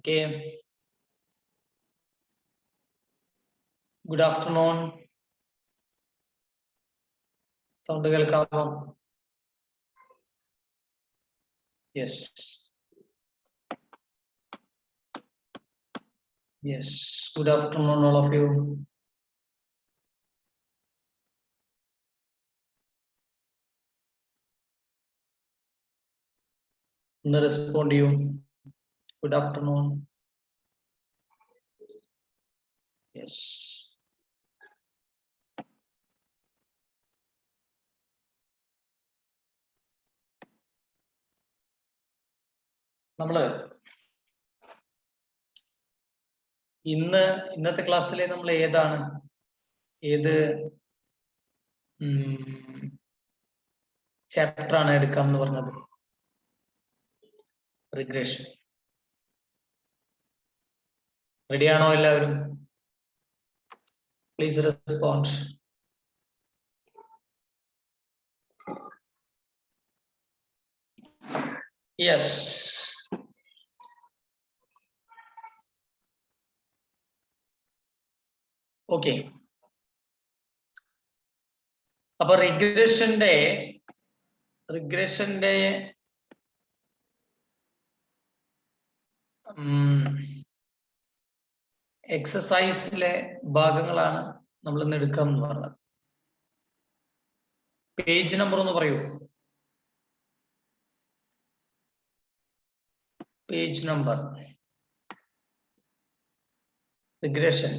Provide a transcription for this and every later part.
Okay. Good afternoon. Sound കേൾക്കാമോ? Yes. Yes. Good afternoon, all of you. ഒന്ന് respond ചെയ്യൂ. Good afternoon. Yes. നമ്മള് ഇന്നത്തെ ക്ലാസ്സിലെ നമ്മൾ ഏത് ചാപ്റ്റർ ആണ് എടുക്കാമെന്ന് പറഞ്ഞത്? റിഗ്രഷൻ. റെഡിയാണോ എല്ലാവരും? Please respond. യെസ്. ഓക്കെ. അപ്പൊ റിഗ്രഷന്റെ എക്സസൈസിലെ ഭാഗങ്ങളാണ് നമ്മൾ ഇന്ന് എടുക്കാമെന്ന് പറഞ്ഞത്. പേജ് നമ്പർ ഒന്ന് പറയൂ. Page number. റിഗ്രഷൻ.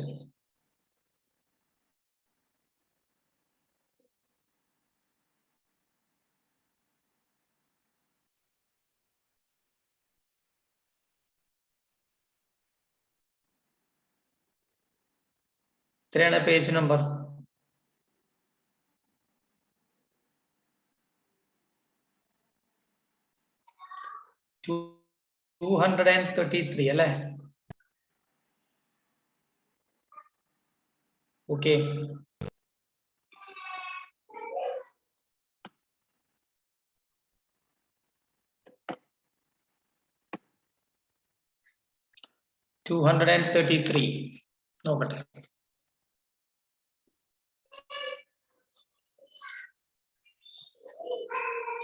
എത്രയാണ് പേജ് നമ്പർ? ടു 233 അല്ലേ? ഓക്കെ. നോക്കട്ടെ.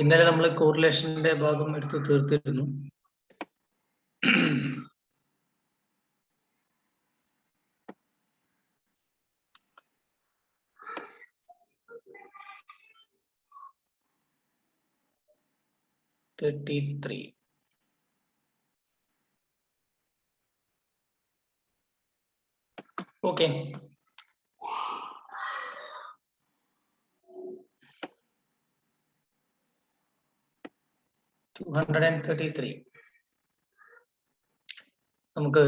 ഇന്നലെ നമ്മൾ കോറിലേഷന്റെ ഭാഗം എടുത്ത് തീർത്തിരുന്നു. ഓക്കെ. നമുക്ക്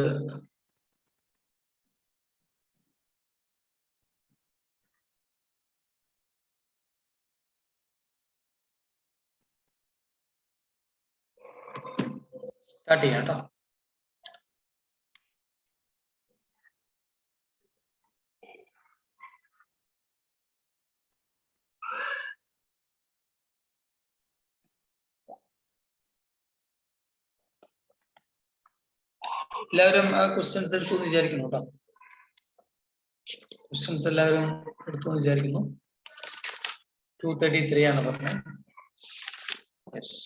സ്റ്റാർട്ട് ചെയ്യാം കേട്ടോ. എല്ലാവരും ക്വസ്റ്റ്യൻസ് എടുത്തു എന്ന് വിചാരിക്കുന്നു കേട്ടോ. ക്വസ്റ്റ്യൻസ് എല്ലാവരും എടുത്തു എന്ന് വിചാരിക്കുന്നു. 233 ആണ് പറഞ്ഞത്. Yes.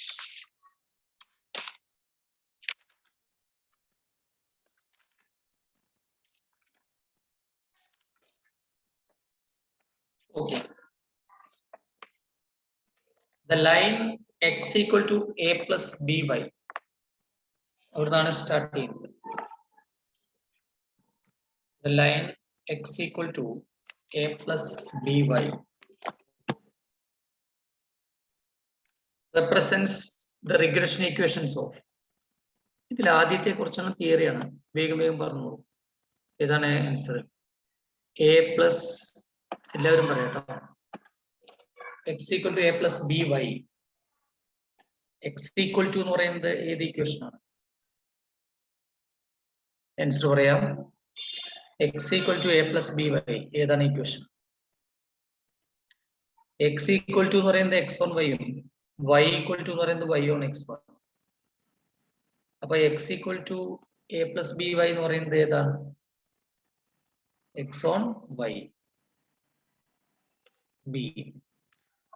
Okay. The line x equal to a plus by. അവിടുന്നാണ് സ്റ്റാർട്ട് ചെയ്യുന്നത്. The line x equal to a plus by represents the regression equations of. ഇതിൽ ആദ്യത്തെ കുറച്ചെണ്ണം തിയറിയാണ്. വേഗം പറഞ്ഞോളൂ. ഏതാണ് ആൻസർ? a plus, എല്ലാവരും പറയാട്ടോ. x equal to a plus by. x equal to എന്ന് പറയുന്നത് ഏത് ഇക്വേഷൻ ആണ്? ആൻസർ പറയാം. x equal to a plus by ഏതാണ് ഇക്വേഷൻ? x equal to എന്ന് പറയുന്നത് x1 y ഉം y equal to എന്ന് പറയുന്നത് y on x1. അപ്പൊ x equal to a plus b y എന്ന് പറയുന്നത് ഏതാണ്? X on y b.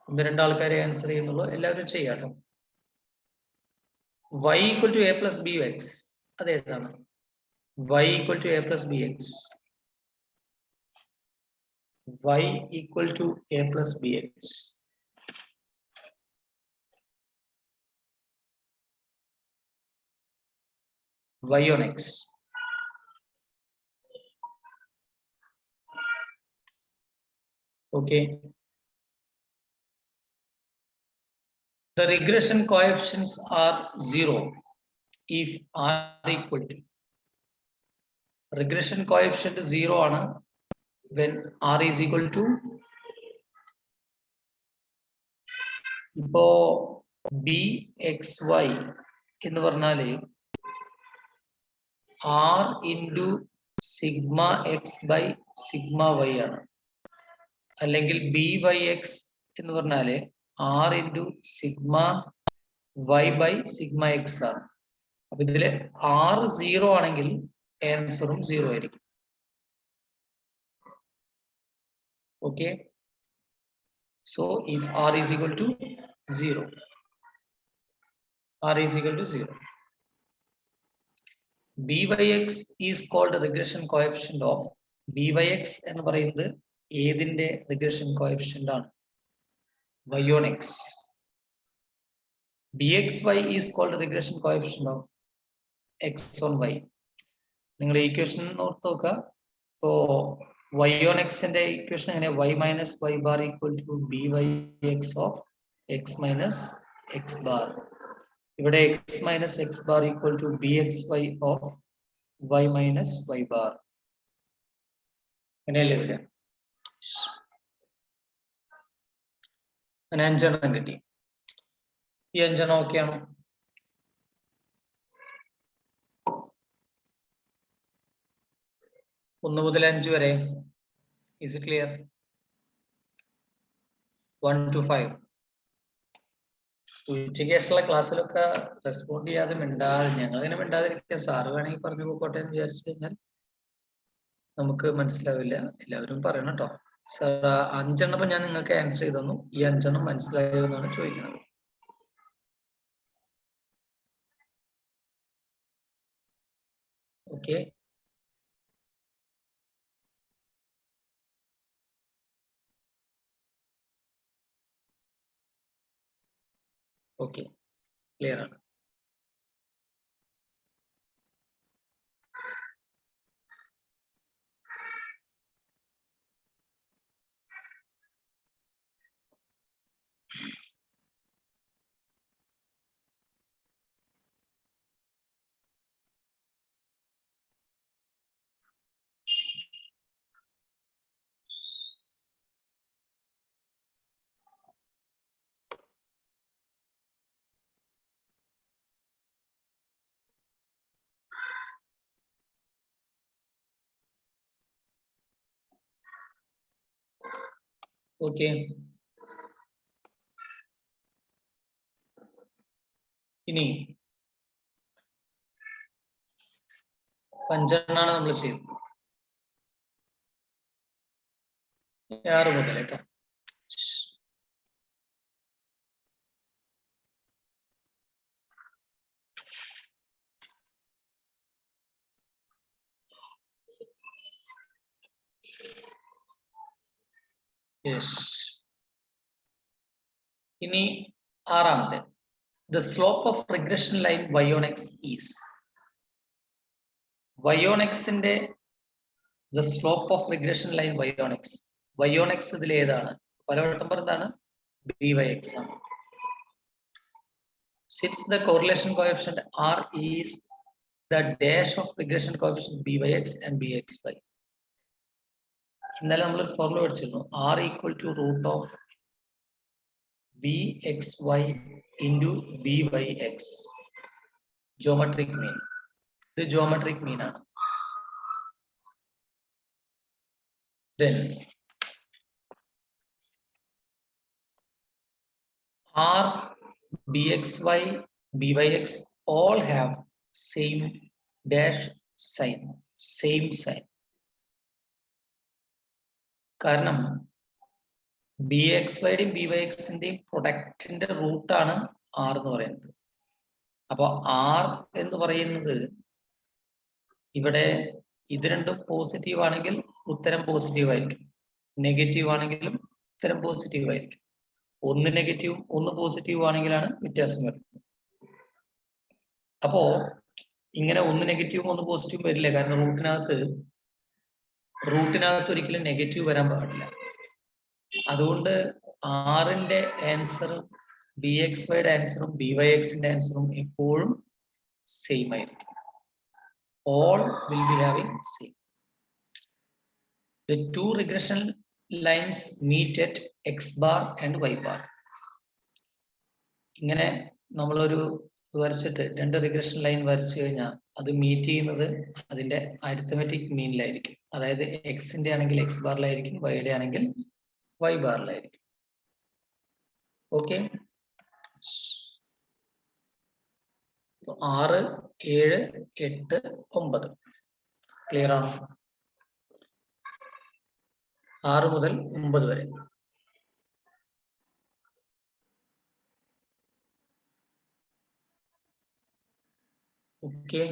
ഒന്ന് രണ്ടാൾക്കാരെ ആൻസർ ചെയ്യുന്നുള്ളൂ, എല്ലാവരും ചെയ്യാട്ടോ. y equal to A plus B x അതേതാണ്? y equal to A plus B x. y equal to A plus B x. y on x. Okay. The regression coefficients are 0 if r equal to. Regression coefficient 0 ആണ് when r is equal to. ഇപ്പോ bxy എന്ന് പറഞ്ഞാല് r into sigma x by sigma y ആണ്. അല്ലെങ്കിൽ byx എന്ന് പറഞ്ഞാല് r into sigma y by sigma x ആണ്. അപ്പൊ ഇതില് r 0 ആണെങ്കിൽ ആൻസറും 0 ആയിരിക്കും. Okay, so if r is equal to 0, r is equal to 0, byx is called regression coefficient of. byx എന്ന് പറയുന്നത് ഏതിന്റെ regression coefficient ആണ്? y on x. bxy is called regression coefficient of x on y. നിങ്ങൾ equation not നോക്കുക. ഇപ്പോ y on x ന്റെ equation എങ്ങനെ? y minus y bar equal to byx of x minus x bar. ഇവിടെ x minus x bar equal to bxy of y minus y bar. അങ്ങനെയല്ലേ വരിക? അങ്ങനെ 5 എണ്ണം കിട്ടി. ഈ 5 എണ്ണം ഓക്കെ ആണോ? ഒന്ന് മുതൽ 5 വരെ. Is it clear? 1 to 5. ഉച്ചയ്ക്ക് ശേഷമുള്ള ക്ലാസ്സിലൊക്കെ റെസ്പോണ്ട് ചെയ്യാതെ മിണ്ടാതെ, ഞങ്ങളിങ്ങനെ മിണ്ടാതിരിക്കുക. സാറ് വേണമെങ്കിൽ പറഞ്ഞു പോയിക്കോട്ടെ എന്ന് വിചാരിച്ചു കഴിഞ്ഞാൽ നമുക്ക് മനസ്സിലാവില്ല. എല്ലാവരും പറയണം കേട്ടോ. സാർ 5 എണ്ണം ഞാൻ നിങ്ങൾക്ക് ആൻസർ ചെയ്തു തന്നു. ഈ 5 എണ്ണം മനസ്സിലായോ എന്നാണ് ചോദിക്കുന്നത്. ഓക്കെ, ഓക്കെ, ക്ലിയർ ആണ്. ഓക്കെ, ഇനി 5 എണ്ണമാണ് നമ്മൾ ചെയ്തത്. 6 മുതൽ കേട്ടോ. ഇനി 6ാമത്തെ. The slope of regression line y on x is. y on x ന്റെ the slope of regression line y on x. y on x ഇതിൽ ഏതാണ്? പലവട്ടം പറഞ്ഞതാണ് byx ആണ്. Since the correlation coefficient r is the dash of regression coefficient byx and bxy. ഇന്നലെ നമ്മൾ formula പഠിച്ചിരുന്നു. r equal to root of bxy into byx. geometric mean. ഇത് geometric mean ആണ്. Then r, bxy, byx all have same dash sign, same sign. കാരണം b x വൈയുടെയും b y എക്സിന്റെയും പ്രൊഡക്റ്റിന്റെ റൂട്ടാണ് ആർ എന്ന് പറയുന്നത്. അപ്പൊ ആർ എന്ന് പറയുന്നത് ഇവിടെ ഇത് രണ്ടും പോസിറ്റീവ് ആണെങ്കിൽ ഉത്തരം പോസിറ്റീവ് ആയിരിക്കും, നെഗറ്റീവ് ആണെങ്കിലും ഉത്തരം പോസിറ്റീവ് ആയിരിക്കും. ഒന്ന് നെഗറ്റീവും ഒന്ന് പോസിറ്റീവ് ആണെങ്കിലാണ് വ്യത്യാസം വരുന്നത്. അപ്പോ ഇങ്ങനെ ഒന്ന് നെഗറ്റീവും ഒന്ന് പോസിറ്റീവും വരില്ല. കാരണം റൂട്ടിനകത്ത് ഒരിക്കലും നെഗറ്റീവ് വരാൻ പാടില്ല. അതുകൊണ്ട് ആറിന്റെ ആൻസറും ബി എക്സ് വൈയുടെ ആൻസറും ബി വൈ എക്സിന്റെ ആൻസറും എപ്പോഴും സെയിം ആയിരിക്കും. All will be having same. The two regression lines meet at x bar and y bar. ഇങ്ങനെ നമ്മളൊരു വരച്ചിട്ട് രണ്ട് റിഗ്രഷൻ ലൈൻ വരച്ചു കഴിഞ്ഞാൽ അത് മീറ്റ് ചെയ്യുന്നത് അതിന്റെ അരിത്തമെറ്റിക് മീനിലായിരിക്കും. അതായത് എക്സിന്റെ ആണെങ്കിൽ എക്സ് ബാറിലായിരിക്കും, വൈയുടെ ആണെങ്കിൽ വൈ ബാറിലായിരിക്കും. ഓക്കെ, 6, 7, 8, 9 ക്ലിയർ ആണോ? 6 മുതൽ 9 വരെ. ഓക്കെ,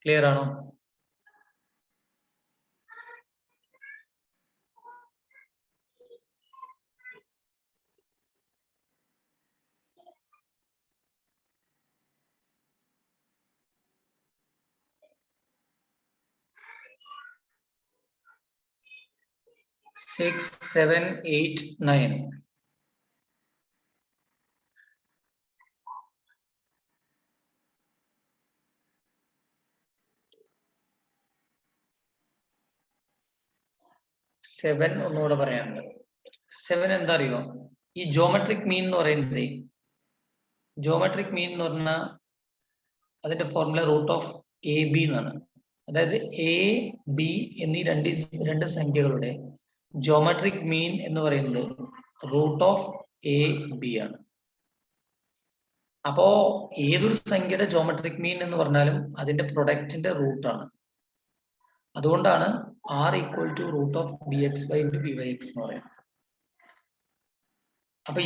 ക്ലിയർ ആണോ? Six, 7, 8, 9. സെവൻ ഒന്നുകൂടെ പറയാനുണ്ട്. 7 എന്താ അറിയോ? ഈ ജോമെട്രിക് മീൻ എന്ന് പറയുന്നത്, ജോമെട്രിക് മീൻ എന്ന് പറഞ്ഞാൽ അതിന്റെ formula root of A B എന്നാണ്. അതായത് എ ബി എന്നീ രണ്ട് സംഖ്യകളുടെ ജോമെട്രിക് മീൻ എന്ന് പറയുന്നത് റൂട്ട് ഓഫ് എ ബി ആണ്. അപ്പോ ഏതൊരു സംഖ്യയുടെ ജോമെട്രിക് മീൻ എന്ന് പറഞ്ഞാലും അതിന്റെ പ്രൊഡക്റ്റിന്റെ റൂട്ടാണ്. അതുകൊണ്ടാണ് R equal to root of B X Y into B Y X എന്ന് പറയുന്നത്. അപ്പൊ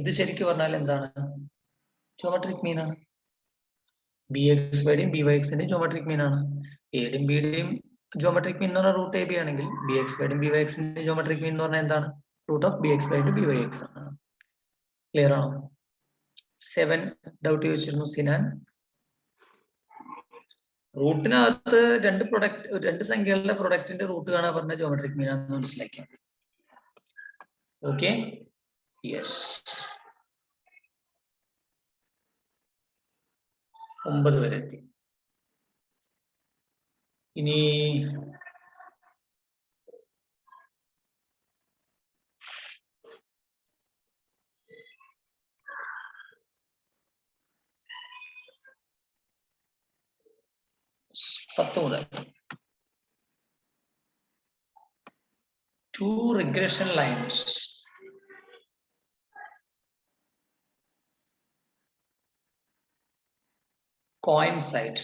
ഇത് ശരിക്കും പറഞ്ഞാൽ എന്താണ്? ജോമെട്രിക് മീൻ ആണ്. ബി എക്സ് വൈയുടെയും ബി വൈ എക്സിന്റെയും ജോമെട്രിക് മീൻ ആണ്. എയുടെയും ബിയുടെയും ജോമെട്രിക് മീൻ എന്ന് പറഞ്ഞാൽ റൂട്ട് എ ബി ആണെങ്കിൽ ബി എക്സ് വൈയുടെയും ബി വൈ എക്സിന്റെയും ജോമെട്രിക് മീൻ എന്ന് പറഞ്ഞാൽ എന്താണ്? Root of B X Y into B Y x ആണ്. ക്ലിയർ ആണോ? 7 ഡൗട്ട് ചോദിച്ചിരുന്നു സിനാൻ. റൂട്ടിനകത്ത് രണ്ട് സംഖ്യകളുടെ പ്രൊഡക്റ്റിന്റെ റൂട്ട് കാണാൻ പറഞ്ഞ ജോമെട്രിക് മീൻ ആണെന്ന് മനസ്സിലാക്കിയാൽ. Okay, yes. 9 വരെ എത്തി. ഇനി മുതൽ 2 regression lines coincide.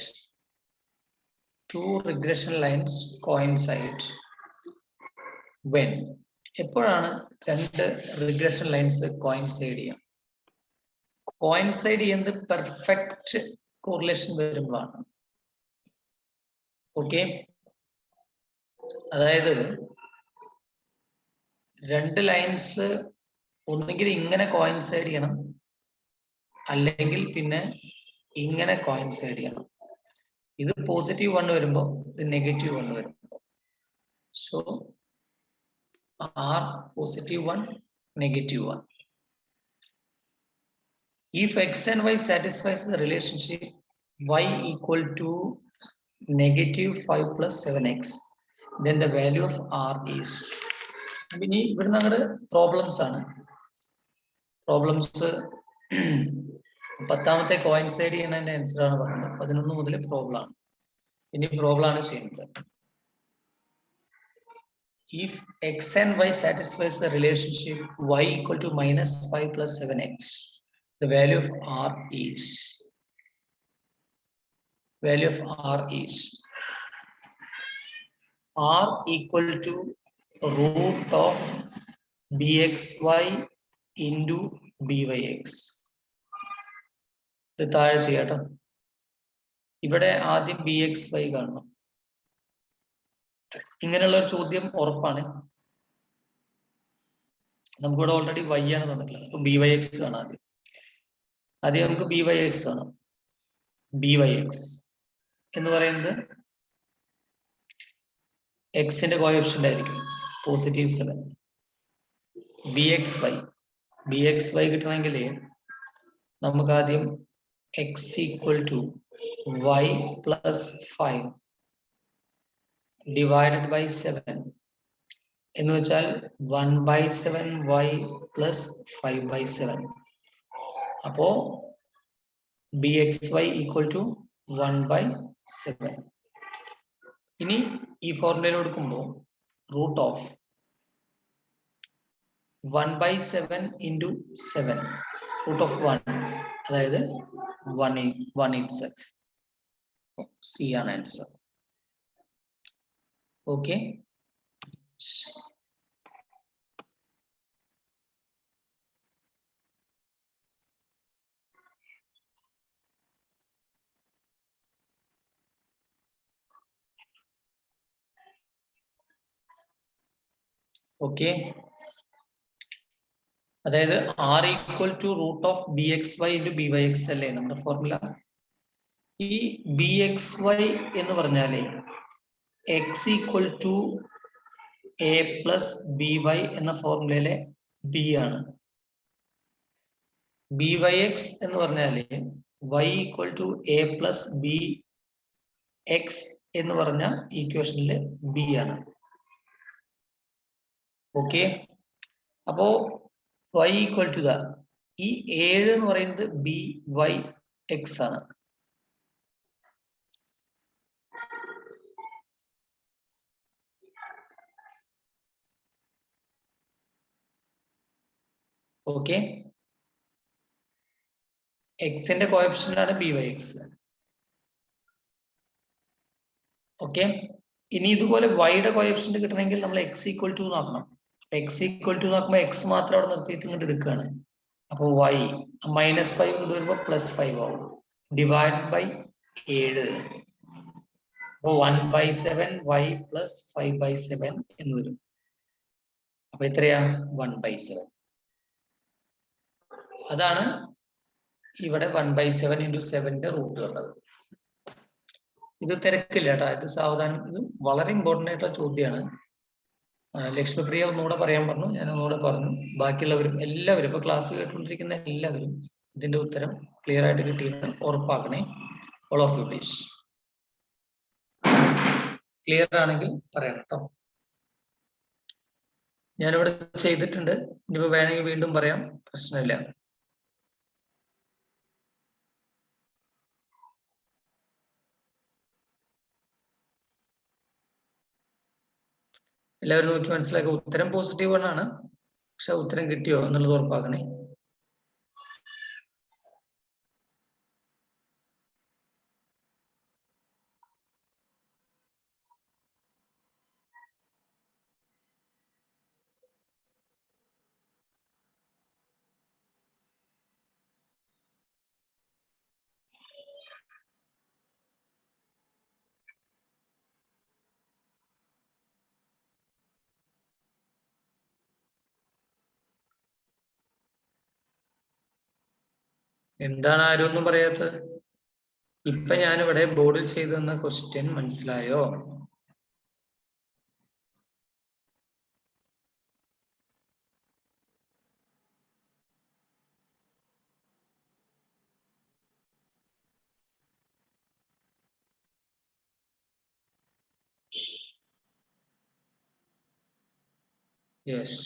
2 regression lines coincide when? എപ്പോഴാണ് രണ്ട് റിഗ്രഷൻ ലൈൻസ് കോയിൻസൈഡ് ചെയ്യാം? കോയിൻസൈഡ് ചെയ്യുന്നത് പെർഫെക്റ്റ് കോറിലേഷൻ വരുമ്പോഴാണ്. ഓക്കെ, അതായത് രണ്ട് ലൈൻസ് ഒന്നുകിൽ ഇങ്ങനെ കോയിൻസൈഡ് ചെയ്യണം, അല്ലെങ്കിൽ പിന്നെ ഇങ്ങനെ കോയിൻസൈഡ് ചെയ്യണം. ഇത് പോസിറ്റീവ് 1 വരുമ്പോ ഇത് നെഗറ്റീവ് 1 വരുമ്പോ. So R positive 1, negative 1. If x and y satisfies the relationship y equal to negative 5 plus 7x, then the value of r is. ഇനി ഇവിടെ ഞങ്ങളുടെ പ്രോബ്ലംസ് ആണ്. പ്രോബ്ലംസ് 10ാമത്തെ കോയിൻസൈഡ് ചെയ്യുന്നതിന്റെ ആൻസർ ആണ് പറയുന്നത്. 11 മുതൽ പ്രോബ്ലം ആണ്. ഇനി പ്രോബ്ലം ആണ് ചെയ്യുന്നത്. If x and y satisfies the relationship y equal to minus 5 plus 7x, the value of r is r equal to root of bxy into byx. ഇത് താഴെ ചെയ്യാട്ടോ. ഇവിടെ ആദ്യം bxy കാണണം. ഇങ്ങനെയുള്ള ഒരു ചോദ്യം ഉറപ്പാണ്. നമുക്കിവിടെ ഓൾറെഡി y ആണ് തന്നിട്ടുള്ളത്. അപ്പൊ byx കാണാം. ആദ്യം നമുക്ക് byx കാണാം. byx എന്ന് പറയുന്നത് എക്സിന്റെ കോഎഫിഷ്യന്റ് ആയിരിക്കും +7. bxy കിട്ടണമെങ്കിൽ നമുക്ക് ആദ്യം x equal to y plus 5 divided by 7 എന്ന് വെച്ചാൽ 1/7 y plus 5/7. അപ്പോ bxy equal to 1/7. ഇനി ഈ ഫോർമുലയിൽ കൊടുക്കുമ്പോൾ root of 1/7 into 7 root of 1 അതായത് 1 itself. C ആണ് ആൻസർ. Okay, okay. അതായത് r equal to root of bxy into byx അല്ലേ നമ്മുടെ ഫോർമുല. ഈ bxy എന്ന് പറഞ്ഞാലേ x equal to a plus by എന്ന ഫോർമുലയിലെ b ആണ്. byx എന്ന് പറഞ്ഞാല് y equal to a plus b x എന്ന് പറഞ്ഞ ഈക്വേഷനിലെ b ആണ്. ഓക്കെ, അപ്പോ y equal to ഈ 7 എന്ന് പറയുന്നത് by x ആണ്. ഓക്കെ, എക്സിന്റെ കോഎഫിഷ്യന്റ് ആണ് byx. ഓക്കെ, ഇനി ഇതുപോലെ വൈയുടെ കോഎഫിഷ്യന്റ് കിട്ടണമെങ്കിൽ നമ്മൾ x equal to നോക്കണം. x equal to നോക്കുമ്പോൾ x മാത്രം അവിടെ നിർത്തിയിട്ട് ഇങ്ങോട്ട് എടുക്കുകയാണ്. അപ്പോൾ y -5 കൊണ്ട് വരുമ്പോൾ +5 ആവും ഡിവൈഡ് ബൈ 7. അപ്പോൾ 1/7 y plus 5/7 എന്ന് വരും. അപ്പൊ എത്രയാ 1/7. അതാണ് ഇവിടെ 1/7 into 7ന്റെ റൂട്ട് കണ്ടത്. ഇത് തിരക്കില്ല കേട്ടോ, ഇത് സാവധാനം. ഇത് വളരെ ഇമ്പോർട്ടന്റ് ആയിട്ടുള്ള ചോദ്യമാണ്. ലക്ഷ്മിപ്രിയ ഒന്നുകൂടെ പറയാൻ പറഞ്ഞു, ഞാൻ ഒന്നുകൂടെ പറഞ്ഞു. ബാക്കിയുള്ളവരും എല്ലാവരും ഇപ്പൊ ക്ലാസ് കേട്ടുകൊണ്ടിരിക്കുന്ന എല്ലാവരും ഇതിന്റെ ഉത്തരം ക്ലിയർ ആയിട്ട് കിട്ടിയെന്ന് ഉറപ്പാക്കണേ. All of you please. Clear ആണെങ്കിൽ പറയണം കേട്ടോ. ഞാനിവിടെ ചെയ്തിട്ടുണ്ട്, ഇനിയിപ്പോ വേണമെങ്കിൽ വീണ്ടും പറയാം, പ്രശ്നമില്ല. എല്ലാവരും നോക്കി മനസ്സിലാക്കുക. ഉത്തരം പോസിറ്റീവ് ആണ്, പക്ഷെ ഉത്തരം കിട്ടിയോ എന്നുള്ളത് ഉറപ്പാക്കണേ. എന്താണ് ആരും ഒന്നും പറയാത്തത്? ഇപ്പൊ ഞാനിവിടെ ബോർഡിൽ ചെയ്തു തന്ന ക്വസ്റ്റ്യൻ മനസ്സിലായോ? യെസ്.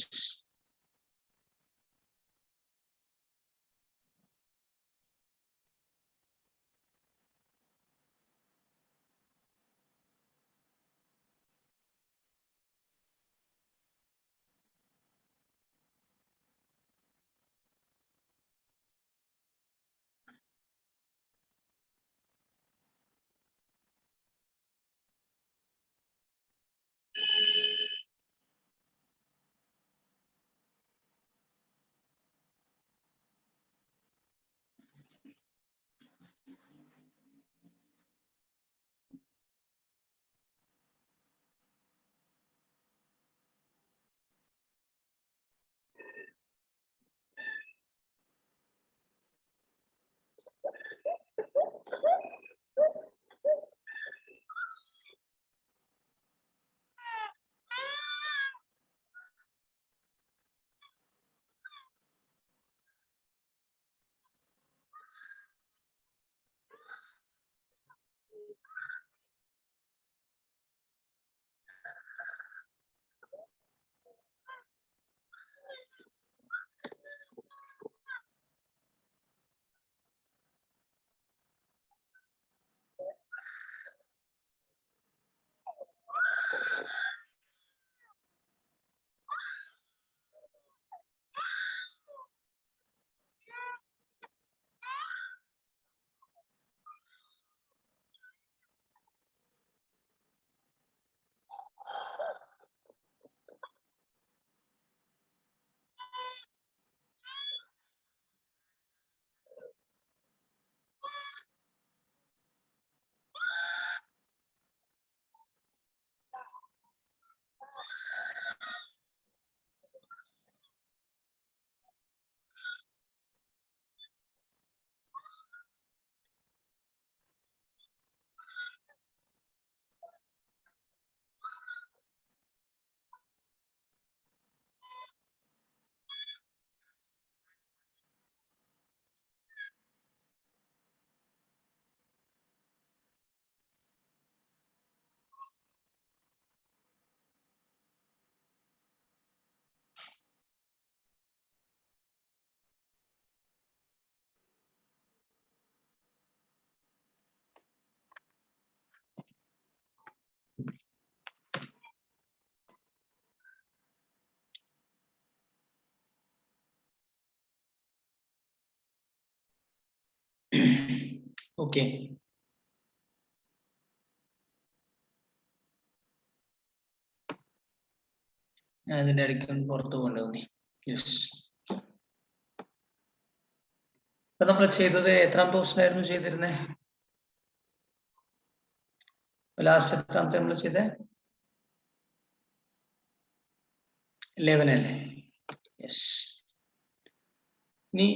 Okay. ഞാൻ ഇതിന്റെ ഇടയ്ക്ക് പുറത്തു കൊണ്ടുപോകുന്നേ. യെസ്. ഇപ്പൊ നമ്മൾ ചെയ്തത് എത്രാമത്തെ ക്വസ്റ്റൻ ആയിരുന്നു ചെയ്തിരുന്നേ? ലാസ്റ്റ് എത്രാമത്തെ നമ്മൾ ചെയ്തേ? 11 അല്ലേ? യെസ്. ഇനി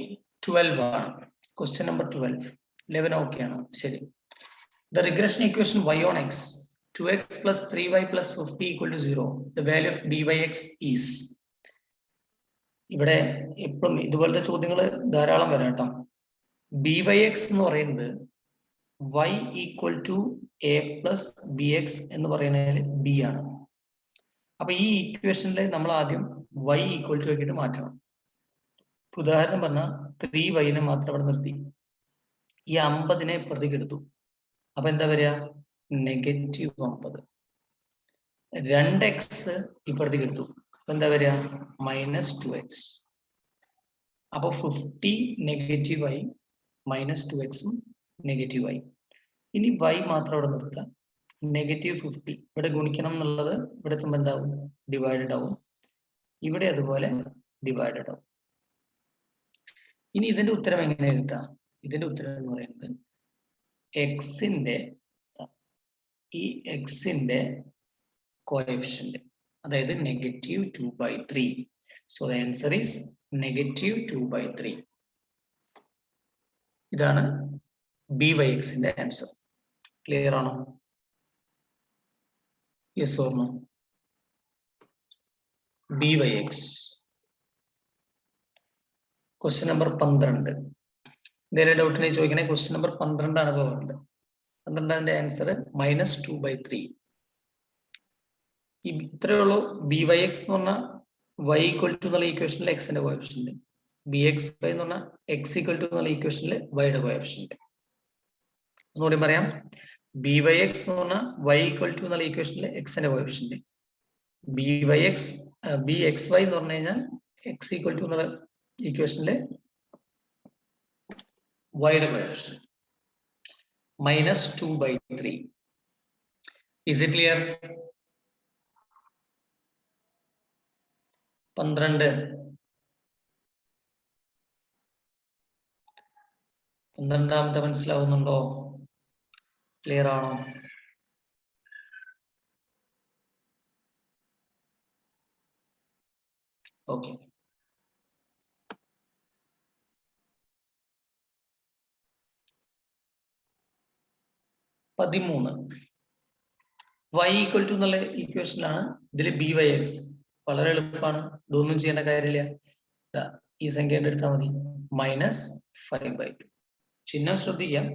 12 ആണ്. Question number 12. 11 ഓക്കെ ആണോ? ശരി. The regression equation y on x 2x plus 3y plus 50 equal to 0. The value of b by x is. ഇവിടെ എപ്പോഴും ഇതുപോലത്തെ ചോദ്യങ്ങൾ ധാരാളം വരാം കേട്ടോ. ബി വൈ എക്സ് എന്ന് പറയുന്നത് y equal to A plus B X എന്ന് പറയുന്നതിൽ ബി ആണ്. അപ്പൊ ഈ ഇക്വേഷനിൽ നമ്മൾ ആദ്യം y ഈക്വൽ ടു ആക്കിയിട്ട് മാറ്റണം. ഉദാഹരണം പറഞ്ഞാൽ 3y മാത്രം അവിടെ നിർത്തി, ഈ 50 ഇപ്പുറത്തേക്ക് എടുത്തു. അപ്പൊ എന്താ വരിക? -50. 2x ഇപ്പുറത്തേക്ക് എടുത്തു, അപ്പൊ എന്താ വരിക? -2x. അപ്പൊ 50 നെഗറ്റീവായി, -2x നെഗറ്റീവായി. ഇനി y മാത്രം അവിടെ നിർത്താം. -50 ഇവിടെ ഗുണിക്കണം എന്നുള്ളത് ഇവിടെ എത്തുമ്പോൾ എന്താവും? ഡിവൈഡഡ് ആവും. ഇവിടെ അതുപോലെ ഡിവൈഡഡ് ആവും. ഇനി ഇതിന്റെ ഉത്തരം എങ്ങനെ എഴുതാം? ഇതിന്റെ ഉത്തരം എന്ന് പറയുന്നത് ഈ എക്സിന്റെ കോഎഫിഷ്യന്റ്, അതായത് -2/3. So the answer is -2/3. ഇതാണ് ബി വൈ എക്സിന്റെ ആൻസർ. ക്ലിയർ ആണോ? Yes or no? B Y X. Question number 12. എന്തെങ്കിലും ഡൗട്ടിനെ ചോദിക്കണേ. ക്വസ്റ്റ്യൻ നമ്പർ 12 ആണ് പോകുന്നത്. 12ന്റെ ആൻസർ -2/3. ഇത്രയേ ഉള്ളൂ. ബി വൈ എക്സ് എന്ന് പറഞ്ഞാൽ y ഈക്വൽ ടു എന്നുള്ള ഈക്വേഷനിൽ എക്സിന്റെ കോഎഫിഷ്യന്റ്, ബി എക്സ് വൈ എന്ന് പറഞ്ഞാൽ എക്സ് ഈക്വൽ ടു എന്നുള്ള ഈക്വേഷനിൽ വൈയുടെ കോഎഫിഷ്യന്റ്. ഒന്നുകൂടി പറയാം. ബി വൈ എക്സ് എന്ന് പറഞ്ഞാൽ y ഈക്വൽ ടു എന്നുള്ള ഈക്വേഷനിൽ എക്സിന്റെ കോഎഫിഷ്യന്റ്, ബി എക്സ് വൈ എന്ന് പറഞ്ഞു കഴിഞ്ഞാൽ എക്സ് ഈക്വൽ ടു എന്നുള്ള ഈക്വേഷനിൽ വൈയുടെ കോഎഫിഷ്യന്റ്. -2/3. Is it clear? 12. 12ാമത്തെ മനസ്സിലാവുന്നുണ്ടോ? ക്ലിയർ ആണോ? ഓക്കെ. y ഈക്വൽ ടു എന്നുള്ള ഈക്വേഷനിലാണ് ഇതിൽ ബി വൈ എക്സ്. വളരെ എളുപ്പമാണ്, ഇതൊന്നും ചെയ്യേണ്ട കാര്യമില്ല. ഈ സംഖ്യ എടുത്താൽ മതി. -5/2. ചിഹ്നം ശ്രദ്ധിക്കാം.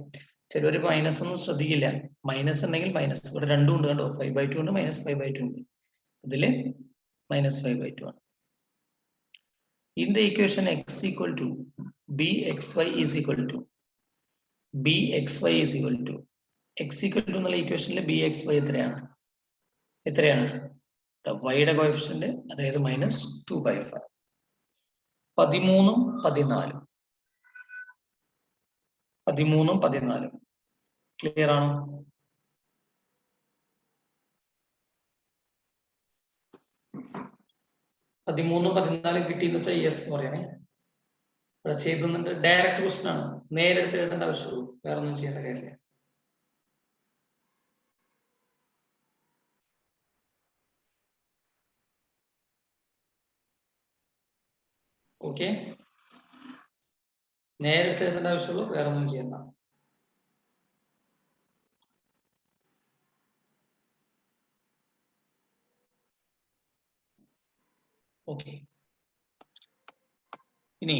ചിലവർ മൈനസ് ഒന്നും ശ്രദ്ധിക്കില്ല. മൈനസ് ഉണ്ടെങ്കിൽ മൈനസ്, ഇവിടെ രണ്ടും ഉണ്ട് കണ്ടോ. 5/2 ഉണ്ട്, -5/2 ഉണ്ട്. ഇതില് -5/2 ആണ്. In the equation x equal to bxy is equal to x equal to എന്നുള്ള ഈക്വേഷനിൽ bxy എത്രയാണ്? വൈയുടെ കോഎഫിഷ്യന്റ്, അതായത് -2/5. 13ഉം 14. ക്ലിയർ ആണോ? പതിമൂന്നും 14 കിട്ടിയെന്ന് വെച്ചാൽ യെസ് എന്ന് പറയണേ. ഇവിടെ ചെയ്തുന്നുണ്ട്. ഡയറക്റ്റ് ക്വസ്റ്റൻ ആണ്, നേരിട്ട് എഴുതേണ്ട ആവശ്യമുള്ളൂ, വേറെ ഒന്നും ചെയ്യേണ്ട കാര്യമില്ല. ഓക്കെ, നേരിട്ട് എഴുതേണ്ട ആവശ്യമുള്ളൂ, വേറെ ഒന്നും ചെയ്യണ്ട. ഓക്കെ, ഇനി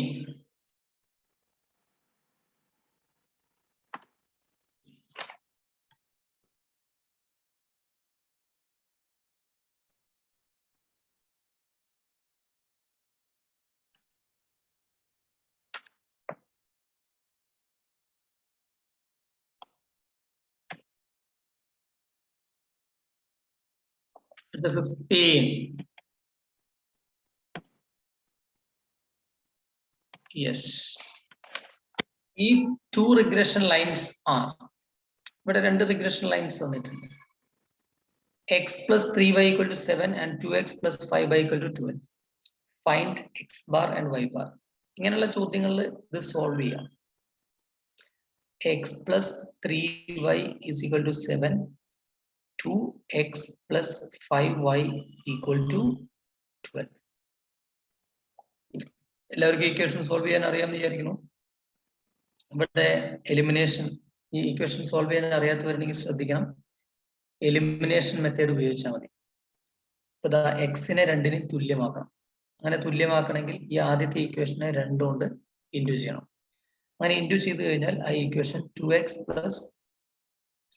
the 15. Yes. If two regression lines are, ഇവിടെ രണ്ട് regression lines തന്നിട്ടുണ്ട്. X plus 3y equal to 7 and 2x plus 5y equal to 12. Find x bar and y bar. ഇങ്ങനെയുള്ള ചോദ്യങ്ങളിൽ ഇത് സോൾവ് ചെയ്യാം. X plus 3y is equal to 7. 2x plus 5y equal to 12. എല്ലാവർക്കും equation solve ചെയ്യാൻ അറിയാമെന്ന് വിചാരിക്കുന്നു. ഇവിടെ elimination, ഈ ഇക്വേഷൻ സോൾവ് ചെയ്യാൻ അറിയാത്തവരുണ്ടെങ്കിൽ ശ്രദ്ധിക്കണം, എലിമിനേഷൻ മെത്തേഡ് ഉപയോഗിച്ചാൽ മതി. ഇപ്പൊ ദാ എക്സിനെ രണ്ടിന് തുല്യമാക്കണം. അങ്ങനെ തുല്യമാക്കണമെങ്കിൽ ഈ ആദ്യത്തെ ഇക്വേഷനെ 2 കൊണ്ട് ഇൻഡ്യൂ ചെയ്യണം. അങ്ങനെ ഇൻഡ്യൂ ചെയ്ത് കഴിഞ്ഞാൽ ആ equation 2x plus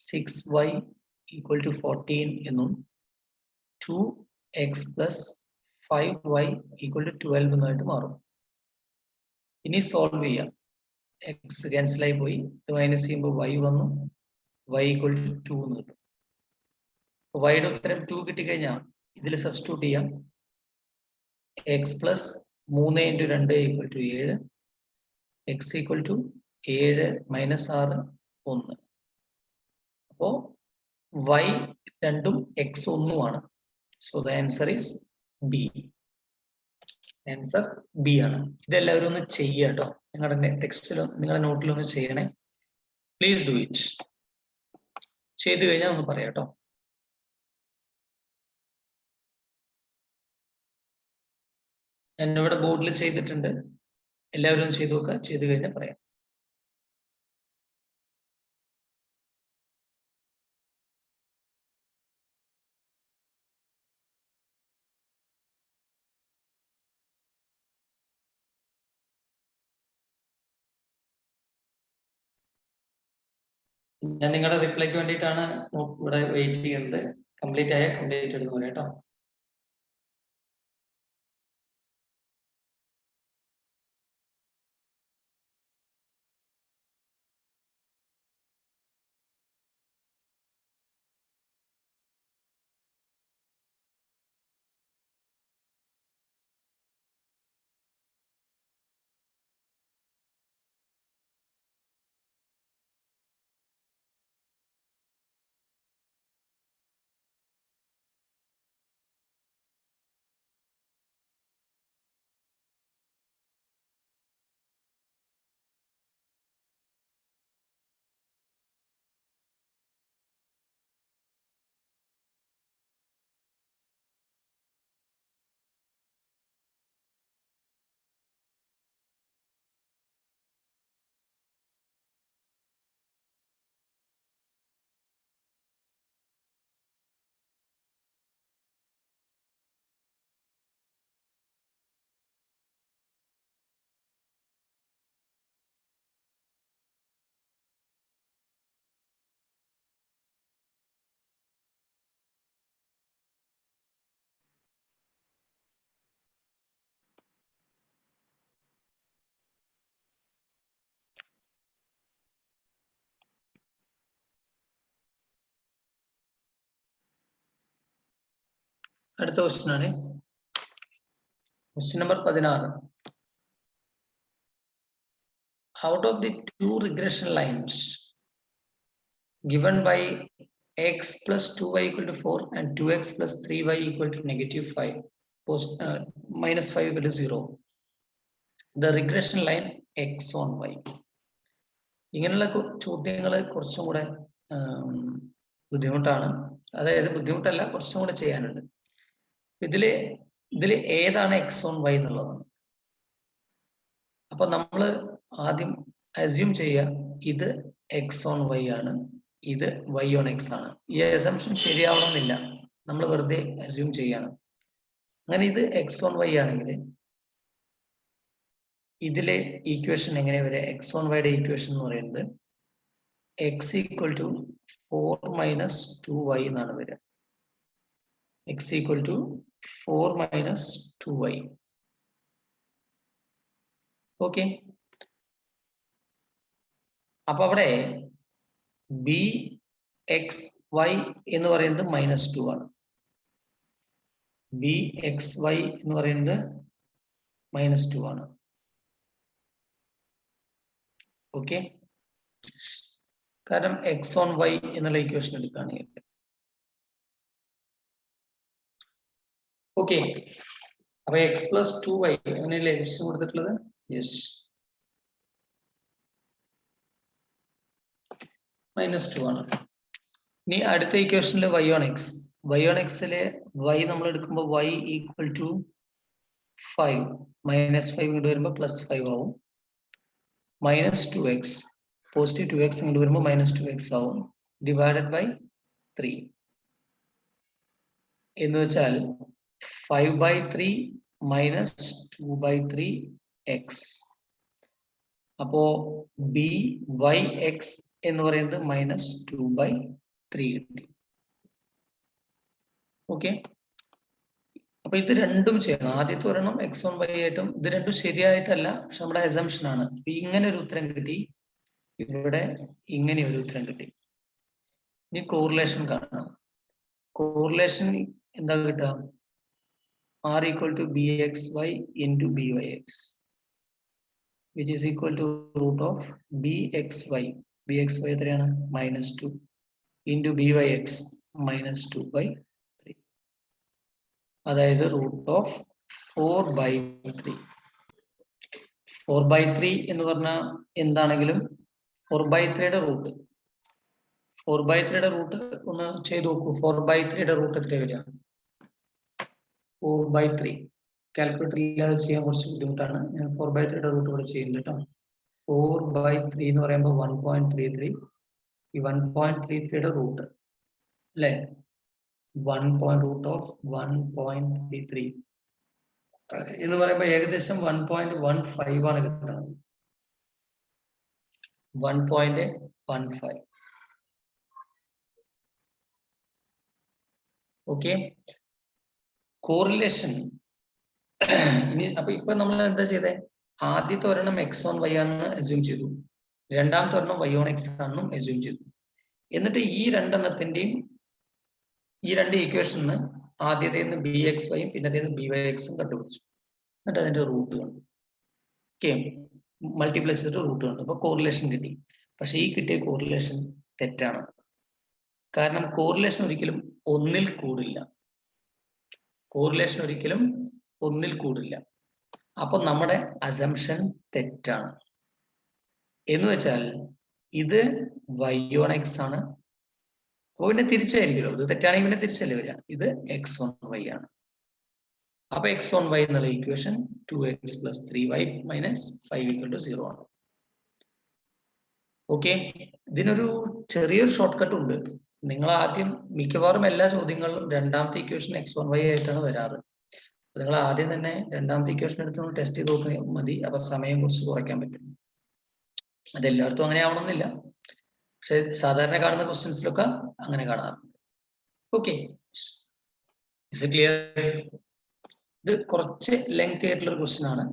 6y equal to 14 എന്നും 2x plus 5y equal to 12 എന്നുമായിട്ട് മാറും. ഇനി സോൾവ് ചെയ്യാം. എക്സ് ക്യാൻസൽ ആയി പോയി, ഇത് മൈനസ് ചെയ്യുമ്പോൾ y വന്നു, y equal to 2 എന്ന് കിട്ടും. വൈയുടെ ഉത്തരം 2 കിട്ടിക്കഴിഞ്ഞാൽ ഇതിൽ സബ്സ്റ്റിറ്റ്യൂട്ട് ചെയ്യാം. X plus 3 × 2 equal to 7, x equal to 7 minus 6 1. അപ്പോ y രണ്ടും എക്സ് ഒന്നുമാണ്. So the answer is b. Answer b ആണ്. ഇതെല്ലാവരും ഒന്ന് ചെയ്യുക കേട്ടോ. നിങ്ങളുടെ ടെക്സ്റ്റിൽ, നിങ്ങളുടെ നോട്ടിലൊന്ന് ചെയ്യണേ. Please do it. ചെയ്തു കഴിഞ്ഞാൽ ഒന്ന് പറയാം കേട്ടോ. ഞാനിവിടെ ബോർഡിൽ ചെയ്തിട്ടുണ്ട്. എല്ലാവരും ചെയ്തു നോക്കുക. ചെയ്തു കഴിഞ്ഞാൽ പറയാം. ഞാൻ നിങ്ങളുടെ റിപ്ലൈക്ക് വേണ്ടിയിട്ടാണ് ഇവിടെ വെയിറ്റ് ചെയ്യുന്നത്. കംപ്ലീറ്റ് ആയ കംപ്ലീറ്റ് എടുക്കും കേട്ടോ. അടുത്ത ക്വസ്റ്റ്യൻ ആണ്. Question number 16. Out of the two regression lines given by x plus 2y equal to 4 and 2x plus 3y equal to -5, minus 5 equal to 0, the regression line x on y. ഇങ്ങനെയുള്ള ചോദ്യങ്ങൾ കുറച്ചും കൂടെ ബുദ്ധിമുട്ടാണ്. അതായത് ബുദ്ധിമുട്ടല്ല, കുറച്ചും കൂടെ ചെയ്യാനുണ്ട്. ഇതില് ഏതാണ് എക്സ് ഓൺ വൈ എന്നുള്ളതാണ്. അപ്പൊ നമ്മൾ ആദ്യം അസ്യൂം ചെയ്യുക ഇത് എക്സ് ഓൺ വൈ ആണ്, ഇത് വൈ ഓൺ എക്സ് ആണ്. ഈ അസംഷൻ ശരിയാവണമെന്നില്ല, നമ്മൾ വെറുതെ അസ്യൂം ചെയ്യാണ്. അങ്ങനെ ഇത് എക്സ് ഓൺ വൈ ആണെങ്കിൽ ഇതിലെ ഈക്വേഷൻ എങ്ങനെ വരെ? എക്സ് ഓൺ വൈയുടെ ഈക്വേഷൻ എന്ന് പറയുന്നത് എക്സ് ഈക്വൽ ടു 4 - 2y എന്നാണ് വരിക. X equal to 4 - 2y. Okay, അപ്പൊ അവിടെ ബി എക്സ് വൈ എന്ന് പറയുന്നത് -2 ആണ്. ബി എക്സ് വൈ എന്ന് പറയുന്നത് -2 ആണ്. ഓക്കെ, കാരണം എക്സ് ഓൺ വൈ എന്നുള്ള ഇക്വേഷൻ എടുക്കുകയാണെങ്കിൽ. ഓക്കെ, അപ്പൊ എക്സ് പ്ലസ് 2y അങ്ങനെയല്ലേ ക്വസ്റ്റ്യൻ കൊടുത്തിട്ടുള്ളത്? യെസ്, -2 ആണ്. ഇനി അടുത്ത ഇക്വേഷനിൽ y on x, y on എക്സിലെ y നമ്മൾ എടുക്കുമ്പോൾ y ഈക്വൽ ടു 5, -5 ഇങ്ങോട്ട് വരുമ്പോൾ +5 ആവും. -2x, പോസിറ്റീവ് 2x ഇങ്ങോട്ട് വരുമ്പോൾ -2x ആവും, ഡിവൈഡഡ് ബൈ 3 എന്ന് വെച്ചാൽ 5/3 -2/3x. അപ്പോ byx എന്ന് പറയുന്നത് -2/3 കിട്ടി. ഓക്കെ, അപ്പൊ ഇത് രണ്ടും ചെയ്യണം. ആദ്യത്തെ ഒരെണ്ണം എക്സ് ഓൺ വൈ ആയിട്ടും, ഇത് രണ്ടും ശരിയായിട്ടല്ല, പക്ഷെ നമ്മുടെ അസംഷൻ ആണ്. ഇങ്ങനെ ഒരു ഉത്തരം കിട്ടി, ഇവിടെ ഇങ്ങനെ ഒരു ഉത്തരം കിട്ടി. ഇനി കോറിലേഷൻ കാണാം. കോറിലേഷൻ എന്താ കിട്ടുക? r equal to bxy into byx, which is equal to root of bxy. bxy എത്രയാണ്? -2 into byx -2/3. അതായത് റൂട്ട് ഓഫ് 4/3. 4/3 എന്ന് പറഞ്ഞാൽ എന്താണെങ്കിലും 4/3യുടെ റൂട്ട്, 4/3യുടെ റൂട്ട് ഒന്ന് ചെയ്ത് നോക്കൂ. 4/3യുടെ റൂട്ട് എത്ര വരിക? 4/3. കാൽക്കുലേറ്റർ ഇല്ലാതെ ചെയ്യാൻ കുറച്ച് ബുദ്ധിമുട്ടാണ്. ഞാൻ 4/3യുടെ റൂട്ട് ഇവിടെ ചെയ്യുന്നുണ്ട് കേട്ടോ. 4/3 എന്ന് പറയുമ്പോൾ 1.33. ഈ 1.33യുടെ റൂട്ട് അല്ലേ, 1.√1.33 എന്ന് പറയുമ്പോൾ ഏകദേശം 1.15 ആണ് കിട്ടുന്നത്. 1.15. Okay, correlation. ഇനി അപ്പൊ ഇപ്പൊ നമ്മൾ എന്താ ചെയ്തേ? ആദ്യത്തെ ഒരെണ്ണം എക്സ് ഓൺ വൈ ആണെന്ന് അസ്യൂം ചെയ്തു, രണ്ടാമത്തെ ഒരെണ്ണം വൈ ഓൺ എക്സ് ആണെന്നും അസ്യൂം ചെയ്തു. എന്നിട്ട് ഈ രണ്ടെണ്ണത്തിന്റെയും ഈ രണ്ട് ഇക്വേഷന് ആദ്യത്തേന്ന് ബി എക്സ് വൈയും പിന്നത്തേന്ന് ബി വൈ എക്സും കണ്ടുപിടിച്ചു. എന്നിട്ട് അതിന്റെ റൂട്ട് കണ്ടു. ഓക്കെ, മൾട്ടിപ്ലൈ ചെയ്തിട്ട് റൂട്ട് കണ്ടു. അപ്പൊ കോറിലേഷൻ കിട്ടി. പക്ഷെ ഈ കിട്ടിയ കോറിലേഷൻ തെറ്റാണ്. കാരണം കോറിലേഷൻ ഒരിക്കലും ഒന്നിൽ കൂടില്ല. കോറിലേഷൻ ഒരിക്കലും ഒന്നിൽ കൂടില്ല. അപ്പൊ നമ്മുടെ അസംഷൻ തെറ്റാണ്. എന്ന് വെച്ചാൽ ഇത് വൈ ഓൺ എക്സ് ആണ്, അപ്പൊ പിന്നെ തിരിച്ചായിരിക്കുമല്ലോ. ഇത് തെറ്റാണെങ്കിൽ പിന്നെ തിരിച്ചല്ലേ വരിക. ഇത് എക്സ് ഓൺ വൈ ആണ്. അപ്പൊ എക്സ് ഓൺ വൈ എന്നുള്ള ഇക്വേഷൻ 2x + 3y - 5 = 0 ആണ്. ഓക്കെ, ഇതിനൊരു ചെറിയൊരു ഷോർട്ട് കട്ട് ഉണ്ട്. നിങ്ങൾ ആദ്യം മിക്കവാറും എല്ലാ ചോദ്യങ്ങളിലും രണ്ടാമത്തെ ഇക്വേഷൻ എക്സ് ഓൺ വൈ ആയിട്ടാണ് വരാറ്. നിങ്ങൾ ആദ്യം തന്നെ രണ്ടാമത്തെ ഇക്വേഷൻ എടുത്ത് ടെസ്റ്റ് ചെയ്ത് നോക്കിയാൽ മതി. അപ്പൊ സമയം കുറച്ച് കുറയ്ക്കാൻ പറ്റും. അതെല്ലായിടത്തും അങ്ങനെ ആവണമെന്നില്ല, പക്ഷെ സാധാരണ കാണുന്ന ക്വസ്റ്റ്യൻസിലൊക്കെ അങ്ങനെ കാണാറുണ്ട്. Okay, clear? ഇത് കുറച്ച് ലെങ്തി ആയിട്ടുള്ള ഒരു ക്വസ്റ്റ്യൻ ആണ്.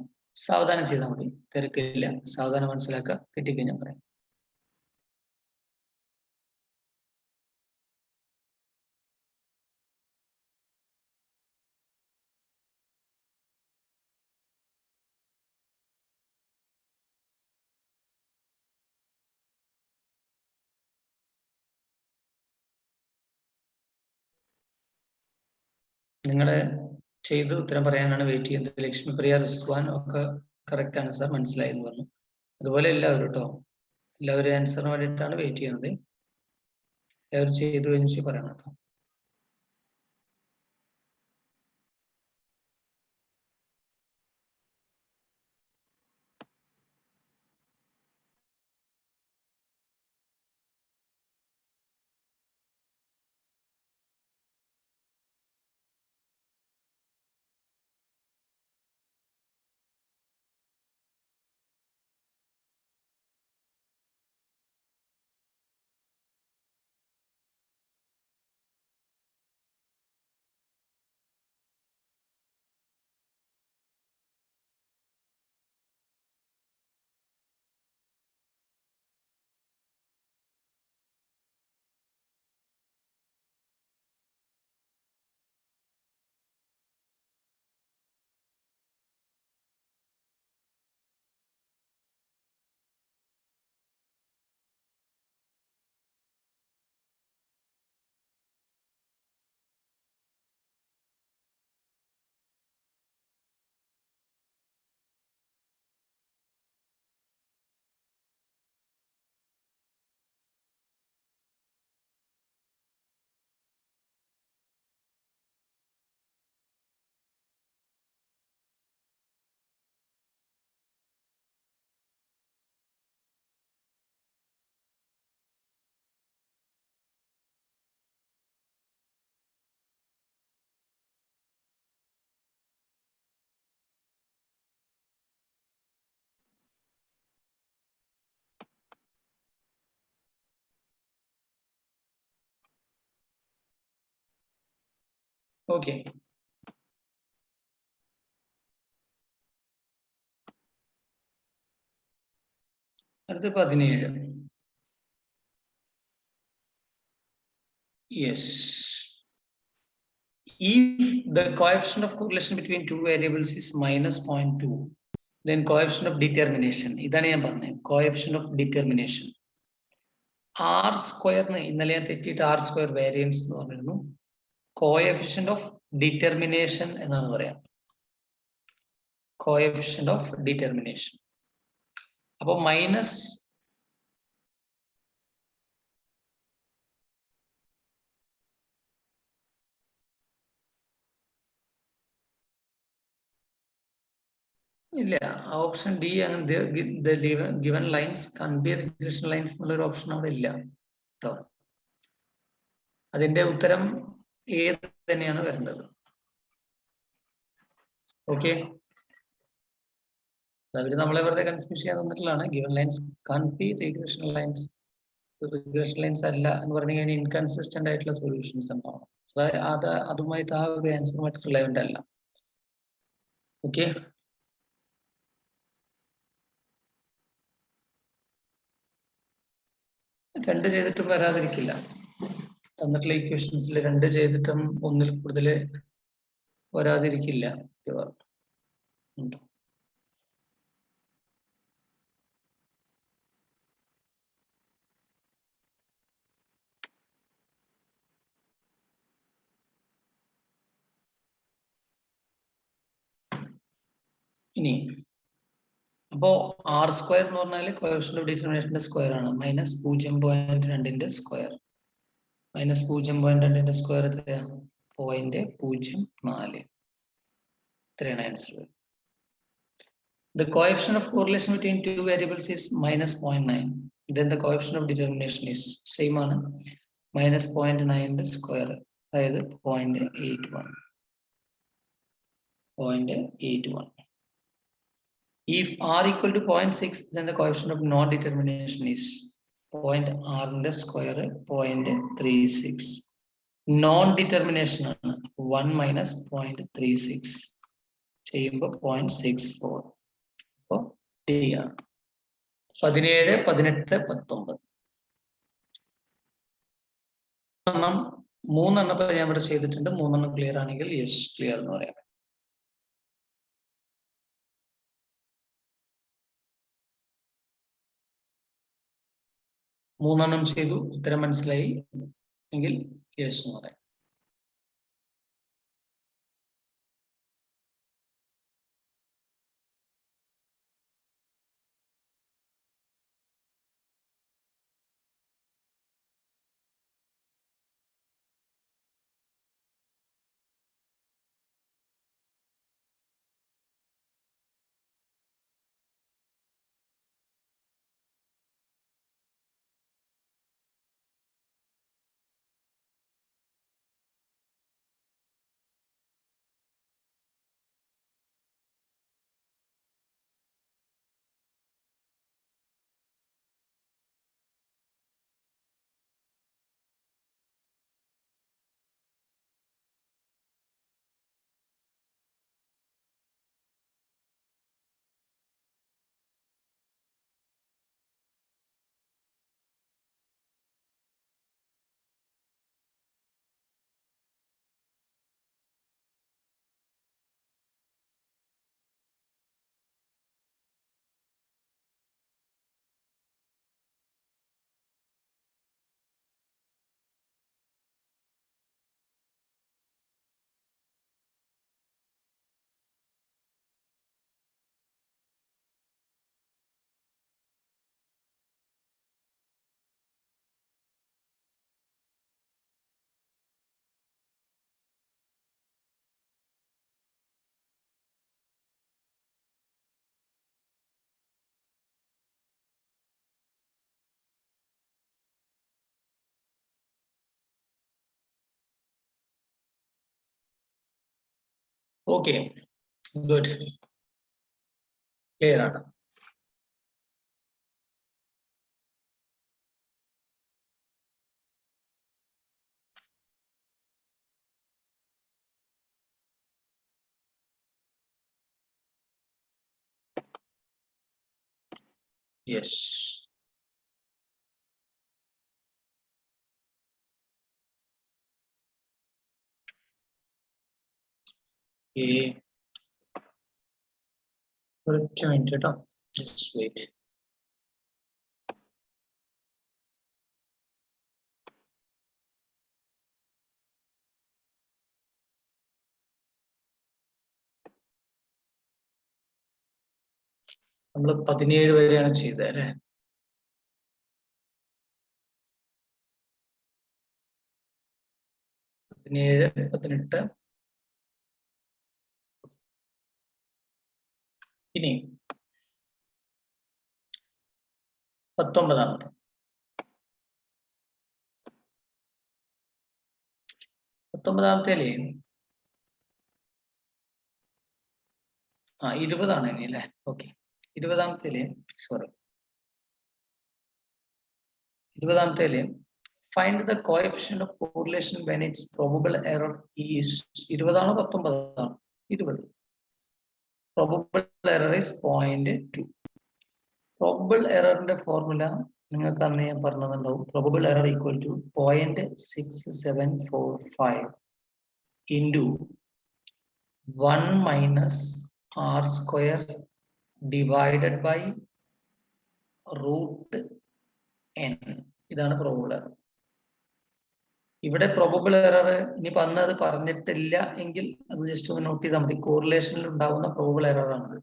സാവധാനം ചെയ്താൽ മതി, തിരക്കില്ല. സാവധാനം മനസ്സിലാക്കുക, കിട്ടിക്കഴിഞ്ഞാൽ പറയാം. നിങ്ങളുടെ ചെയ്ത് ഉത്തരം പറയാനാണ് വെയിറ്റ് ചെയ്യുന്നത്. ലക്ഷ്മിപ്രിയ, റിസ്വാൻ ഒക്കെ കറക്റ്റ് ആണ് സാർ, മനസ്സിലായി എന്ന് പറഞ്ഞു. അതുപോലെ എല്ലാവരും കേട്ടോ, എല്ലാവരും ആൻസറിന് വേണ്ടിയിട്ടാണ് വെയിറ്റ് ചെയ്യുന്നത്. എല്ലാവരും ചെയ്ത് കഴിഞ്ഞ് പറയണം കേട്ടോ. ഓക്കെ. അടുത്ത 17. Yes. If the coefficient of correlation between two variables is minus 0.2, then coefficient of determination. ഇതാണ് ഞാൻ പറഞ്ഞത്, coefficient of determination. R square ഇന്നലെ ഞാൻ തെറ്റിയിട്ട് R square variance എന്ന് പറഞ്ഞിരുന്നു. Coefficient of determination എന്നാണ് പറയാം. Coefficient of determination. അപ്പോൾ മൈനസ് ഇല്ല, ഓപ്ഷൻ ഡി ആണ്. Given lines can be regression lines എന്നുള്ളൊരു ഓപ്ഷൻ അവിടെ ഇല്ല കേട്ടോ. അതിന്റെ ഉത്തരം ഏത് തന്നെയാണ് വരേണ്ടത്. ഓക്കെ, അവര് നമ്മളെ വെറുതെ കൺഫ്യൂസ് ചെയ്യാൻ തന്നിട്ടുള്ളതാണ്. Given lines can be regression lines. Regression lines അല്ല എന്ന് പറഞ്ഞു കഴിഞ്ഞാൽ ഇൻകൺസിസ്റ്റന്റ് ആയിട്ടുള്ള സൊല്യൂഷൻസ് ഉണ്ടാവും. അതുമായിട്ട് ആ ഒരു ആൻസറുമായിട്ട് റിലവന്റ് അല്ല. ഓക്കെ, രണ്ട് ചെയ്തിട്ടും വരാതിരിക്കില്ല. തന്നിട്ടുള്ള ഇക്വേഷൻസിൽ രണ്ട് ചെയ്തിട്ടും ഒന്നിൽ കൂടുതൽ വരാതിരിക്കില്ല. ഇനി അപ്പോ ആർ സ്ക്വയർ എന്ന് പറഞ്ഞാൽ കോഎഫിഷ്യന്റ് ഓഫ് ഡിറ്റർമിനേഷന്റെ സ്ക്വയർ ആണ്. മൈനസ് 0.2ന്റെ സ്ക്വയർ. മൈനസ് 0.2ന്റെ സ്ക്വയർ എത്രയാ? 0.04. ഇത്രയാണ് answer. The coefficient of correlation between two variables is minus 0.9. Then the coefficient of determination is same ആണ്, minus 0.9ന്റെ സ്ക്വയർ, അതായത് 0.81. 0.81. If r equal to 0.6, then the coefficient of non-determination is 0.r square 0.36. Non-determination ആണ് 1 minus 0.36 ചെയ്യുമ്പോൾ 0.64. അപ്പോൾ D ആണ്. 17, 18, 19. മൂന്നെണ്ണം ഞാൻ ഇവിടെ ചെയ്തിട്ടുണ്ട്. മൂന്നെണ്ണം ക്ലിയർ ആണെങ്കിൽ യെസ് ക്ലിയർ എന്ന് പറയാം. മൂന്നെണ്ണം ചെയ്തു, ഉത്തരം മനസ്സിലായി എങ്കിൽ യെസ് എന്ന് പറയാം. ഓക്കെ, ഗുഡ്, ക്ലിയർ ആണ്. Yes. Okay. ഒരൊറ്റ മിനിറ്റ് കേട്ടോ. Just wait. നമ്മൾ 17 വരെയാണ് ചെയ്തത് അല്ലേ? 17, 18. ഇനി 19. 19-ാമത്തേല് 20 ആണ് ഇനി അല്ലേ? ഓക്കെ. 20-ാമത്തേല് സോറി 20-ാമത്തേല് find the coefficient of correlation when its probable error is 20 ആണോ 19 ആണോ? 20. Probable error is 0.2. Probable error formula നിങ്ങൾക്ക് അന്ന് ഞാൻ പറഞ്ഞതുണ്ടാവും. Probable error equal to 0.6745 into 1 minus r square divided by root n. ഇതാണ് probable error. ഇവിടെ probable error ഇനിയിപ്പോൾ അന്ന് അത് പറഞ്ഞിട്ടില്ല എങ്കിൽ അത് ജസ്റ്റ് ഒന്ന് നോട്ട് ചെയ്താൽ മതി. കോറിലേഷനിൽ ഉണ്ടാവുന്ന probable error ആണത്.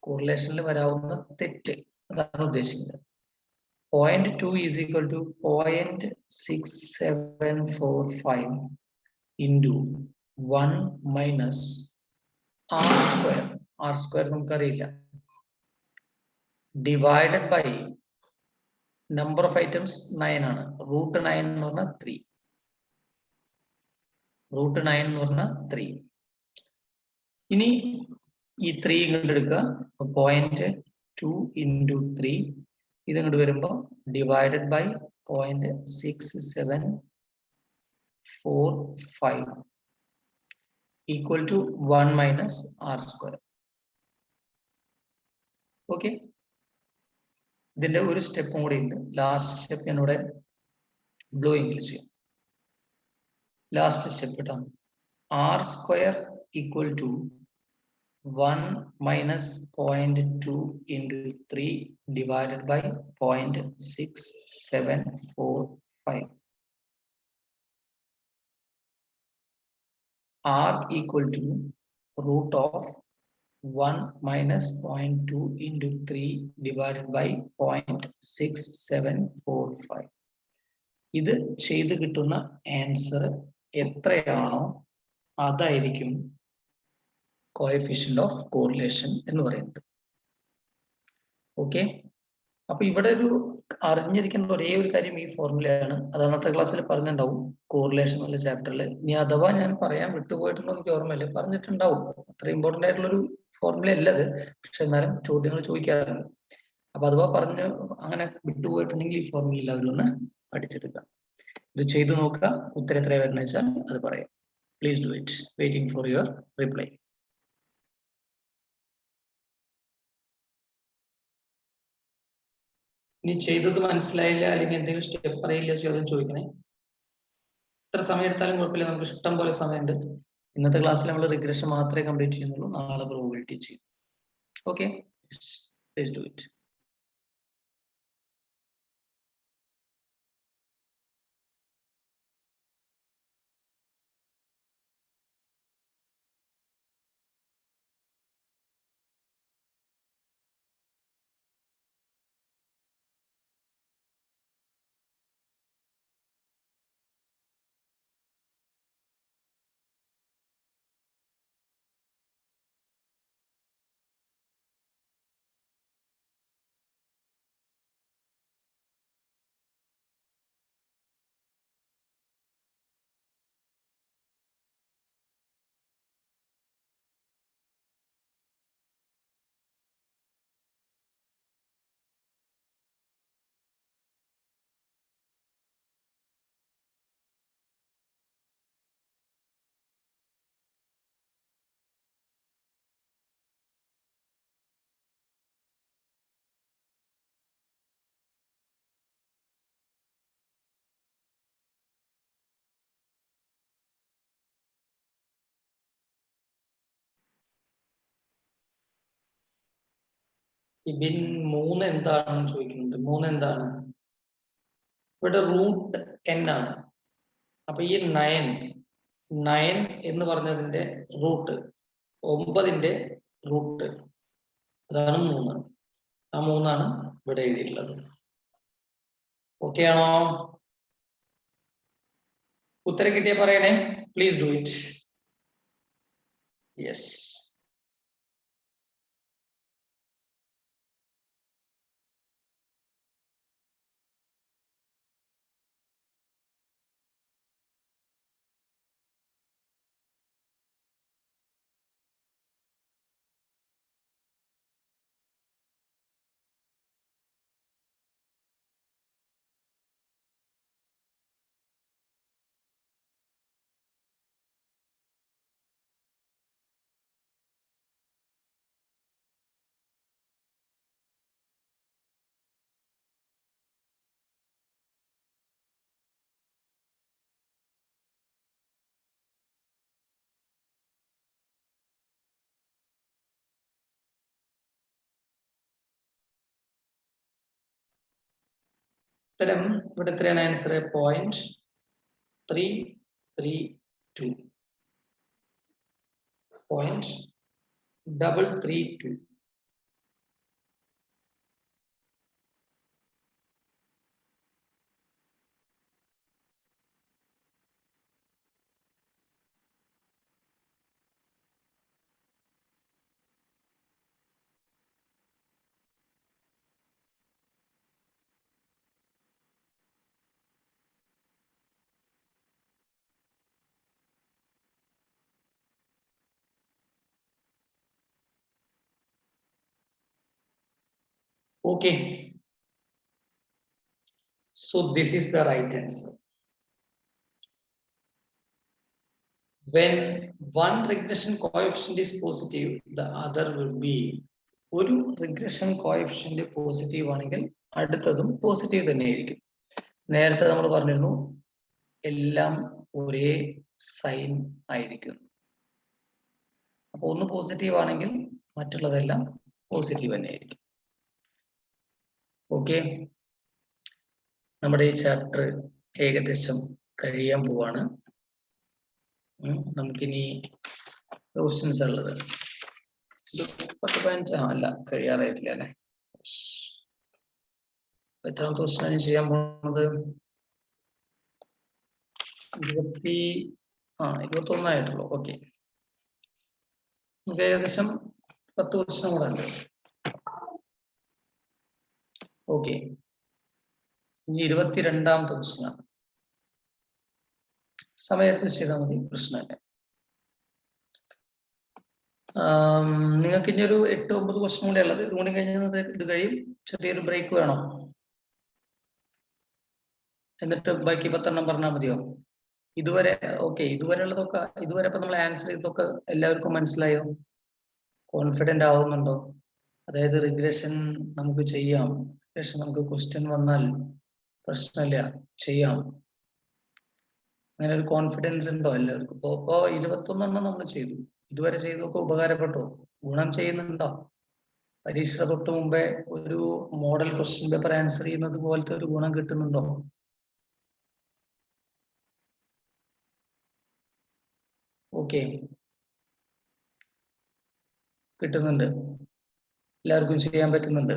കോറിലേഷനിൽ വരാവുന്ന തെറ്റ് അതാണ് ഉദ്ദേശിക്കുന്നത്. 0.2 is equal to 0.6745 into 1 minus r square. R square നമുക്കറിയില്ല. Divided by number of items 9 ആണ്. root 9 എന്ന് പറഞ്ഞാൽ 3. root 9 എന്ന് പറഞ്ഞാൽ 3. ഇനി ഈ 3 ഇങ്ങോട്ട് എടുക്കുക. 0.2 into 3 ഇത് ഇങ്ങോട്ട് വരുമ്പോൾ divided by 0.6745 equal to 1 minus R square. Okay, ഇതിന്റെ ഒരു സ്റ്റെപ്പും കൂടി ഉണ്ട്. ലാസ്റ്റ് സ്റ്റെപ്പ് ഞാൻ ഇവിടെ ബ്ലൂ ഇംഗ്ലീഷ് ചെയ്യും. ലാസ്റ്റ് സ്റ്റെപ്പ് കേട്ടോ. R square equal to 1 minus 0.2 into 3 divided by 0.6745. R equal to root of 1 minus 0.2 into 3 divided by 0.6745. ഇത് ചെയ്ത് കിട്ടുന്ന ആൻസർ എത്രയാണോ അതായിരിക്കും കോഎഫിഷ്യന്റ് ഓഫ് കോറിലേഷൻ എന്ന് പറയുന്നത്. ഓക്കെ, അപ്പൊ ഇവിടെ ഒരു അറിഞ്ഞിരിക്കേണ്ട ഒരേ ഒരു കാര്യം ഈ ഫോർമുലയാണ്. അത് അന്നത്തെ ക്ലാസ്സിൽ പറഞ്ഞിട്ടുണ്ടാവും കോറിലേഷൻ എന്നുള്ള ചാപ്റ്ററിൽ. ഇനി അഥവാ ഞാൻ പറയാൻ വിട്ടുപോയിട്ടുണ്ടോ എനിക്ക് ഓർമ്മയില്ല, പറഞ്ഞിട്ടുണ്ടാവും. അത്ര ഇമ്പോർട്ടന്റ് ആയിട്ടുള്ള ഒരു ഫോർമുല അല്ല അത്, പക്ഷെ എന്നാലും ചോദ്യങ്ങൾ ചോദിക്കാറുണ്ട്. അപ്പൊ അഥവാ പറഞ്ഞ് അങ്ങനെ വിട്ടുപോയിട്ടുണ്ടെങ്കിൽ ഈ ഫോർമുല എല്ലാവരും ഒന്ന് പഠിച്ചെടുക്കുക. ഇത് ചെയ്തു നോക്കുക. ഉത്തരം എത്ര വരുന്ന വെച്ചാൽ അത് പറയാം. Please do it. Waiting for your reply. ഇനി ചെയ്തത് മനസ്സിലായില്ല അല്ലെങ്കിൽ എന്തെങ്കിലും സ്റ്റെപ്പ് അറിയില്ല ചോദ്യം ചോദിക്കണേ. എത്ര സമയം എടുത്താലും കുഴപ്പമില്ല, നമുക്ക് ഇഷ്ടം പോലെ സമയമുണ്ട്. ഇന്നത്തെ ക്ലാസ്സിൽ നമ്മൾ റിഗ്രഷൻ മാത്രമേ കംപ്ലീറ്റ് ചെയ്യുന്നുള്ളൂ. നാളെ പ്രോബബിലിറ്റി ചെയ്യും. Okay, please do it. ഇതിൻ 3 എന്താണെന്ന് ചോദിക്കുന്നുണ്ട്. 3 എന്താണ്? ഇവിടെ റൂട്ട് n ആണ്. അപ്പൊ ഈ 9 എന്ന് പറഞ്ഞതിന്റെ റൂട്ട് 9ന്റെ റൂട്ട് അതാണ് 3. ആ 3 ഇവിടെ എഴുതിയിട്ടുള്ളത്. ഓക്കെ ആണോ? ഉത്തരം കിട്ടിയ പറയണേ. Please do it. യെസ്. ഉത്തരം ഇവിടെ എത്രയാണ് answer? 0.332. 0.332. Okay. So this is the right answer. When one regression coefficient is positive, the other will be. ഒരു റിഗ്രഷൻ കോഎഫിഷ്യന്റ് പോസിറ്റീവ് ആണെങ്കിൽ അടുത്തതും പോസിറ്റീവ് തന്നെയായിരിക്കും. നേരത്തെ നമ്മൾ പറഞ്ഞിരുന്നു എല്ലാം ഒരേ സൈൻ ആയിരിക്കും. അപ്പൊ ഒന്ന് പോസിറ്റീവ് ആണെങ്കിൽ മറ്റുള്ളതെല്ലാം പോസിറ്റീവ് തന്നെയായിരിക്കും. ഓക്കെ, നമ്മുടെ ഈ ചാപ്റ്റർ ഏകദേശം കഴിയാൻ പോവാണ്. നമുക്കിനി ക്വസ്റ്റ്യൻസ് ഉള്ളത് 10-15 അല്ല, കഴിയാറായിട്ടില്ല അല്ലെ. എത്രാമത്തെ ക്വസ്റ്റ്യൻ ചെയ്യാൻ പോകുന്നത്? 21 ആയിട്ടുള്ളൂ. ഓക്കെ, നമുക്ക് ഏകദേശം 10 ക്വസ്റ്റ്യൻ കൂടെ ഉണ്ട്. ഓക്കെ, ഇനി 22ാമത്തെ ക്വസ്റ്റ്യനാണ്. സമയത്ത് ചെയ്താൽ മതി, പ്രശ്നമില്ല. നിങ്ങൾക്ക് ഇനി ഒരു 8-9 ക്വസ്റ്റ്യൻ കൂടെ ഉള്ളത്. ഇതുകൂടി കഴിഞ്ഞത് ഇത് കഴിയും. ചെറിയൊരു ബ്രേക്ക് വേണം, എന്നിട്ട് ബാക്കി 10 പറഞ്ഞാൽ മതിയോ? ഇതുവരെ ഓക്കെ, ഇതുവരെ ഉള്ളതൊക്കെ ഇതുവരെ ഇപ്പൊ നമ്മൾ ആൻസർ ചെയ്തൊക്കെ എല്ലാവർക്കും മനസ്സിലായോ? കോൺഫിഡന്റ് ആവുന്നുണ്ടോ? അതായത് റിഗ്രഷൻ നമുക്ക് ചെയ്യാം, റിഗ്രഷൻ നമുക്ക് ക്വസ്റ്റ്യൻ വന്നാൽ പ്രശ്നമില്ല, ചെയ്യാം, അങ്ങനെ ഒരു കോൺഫിഡൻസ് ഉണ്ടോ എല്ലാവർക്കും? ഇപ്പോ 21 നമ്മൾ ചെയ്തു. ഇതുവരെ ചെയ്തൊക്കെ ഉപകാരപ്പെട്ടോ? ഗുണം ചെയ്യുന്നുണ്ടോ? പരീക്ഷയുടെ തൊട്ട് മുമ്പേ ഒരു മോഡൽ ക്വസ്റ്റ്യൻ പേപ്പർ ആൻസർ ചെയ്യുന്നത് പോലത്തെ ഒരു ഗുണം കിട്ടുന്നുണ്ടോ? ഓക്കെ, കിട്ടുന്നുണ്ട്, എല്ലാവർക്കും ചെയ്യാൻ പറ്റുന്നുണ്ട്.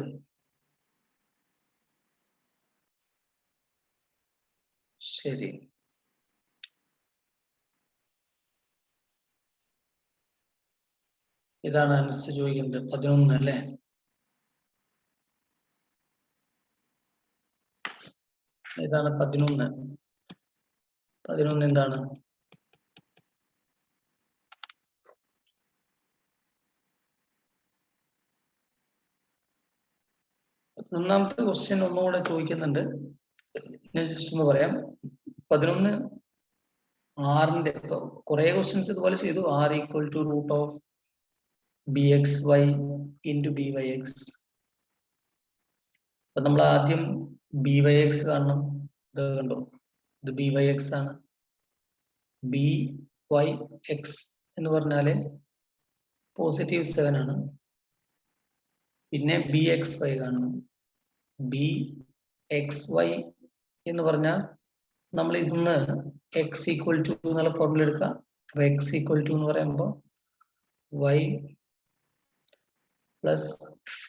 ശരി, ഇതാണ് ആൻസർ ചോദിക്കുന്നത്. 11 അല്ലേ? ഇതാണ് 11. 11 എന്താണ്? ഒന്നാമത്തെ ക്വസ്റ്റ്യൻ ഒന്നുകൂടെ ചോദിക്കുന്നുണ്ട്, ഞാൻ ജസ്റ്റ് ഒന്ന് പറയാം. 11 ആറിന്റെ കുറെ ക്വസ്റ്റ്യൻസ് ഇതുപോലെ ചെയ്തു. r equal to root of bxy into byx. അപ്പൊ നമ്മൾ ആദ്യം byx കാണണം. ഇത് കണ്ടോ, ഇത് byx ആണ്. byx എന്ന് പറഞ്ഞാല് +7 ആണ്. പിന്നെ ബി എക്സ് വൈ കാണണം. ബി എക്സ് വൈ എന്ന് പറഞ്ഞാൽ നമ്മൾ ഇതിന്ന് എക്സ് ഈക്വൽ ടു എന്നുള്ള ഫോർമുല എടുക്കാം. അപ്പൊ എക്സ് ഈക്വൽ ടു എന്ന് പറയുമ്പോൾ വൈ പ്ലസ്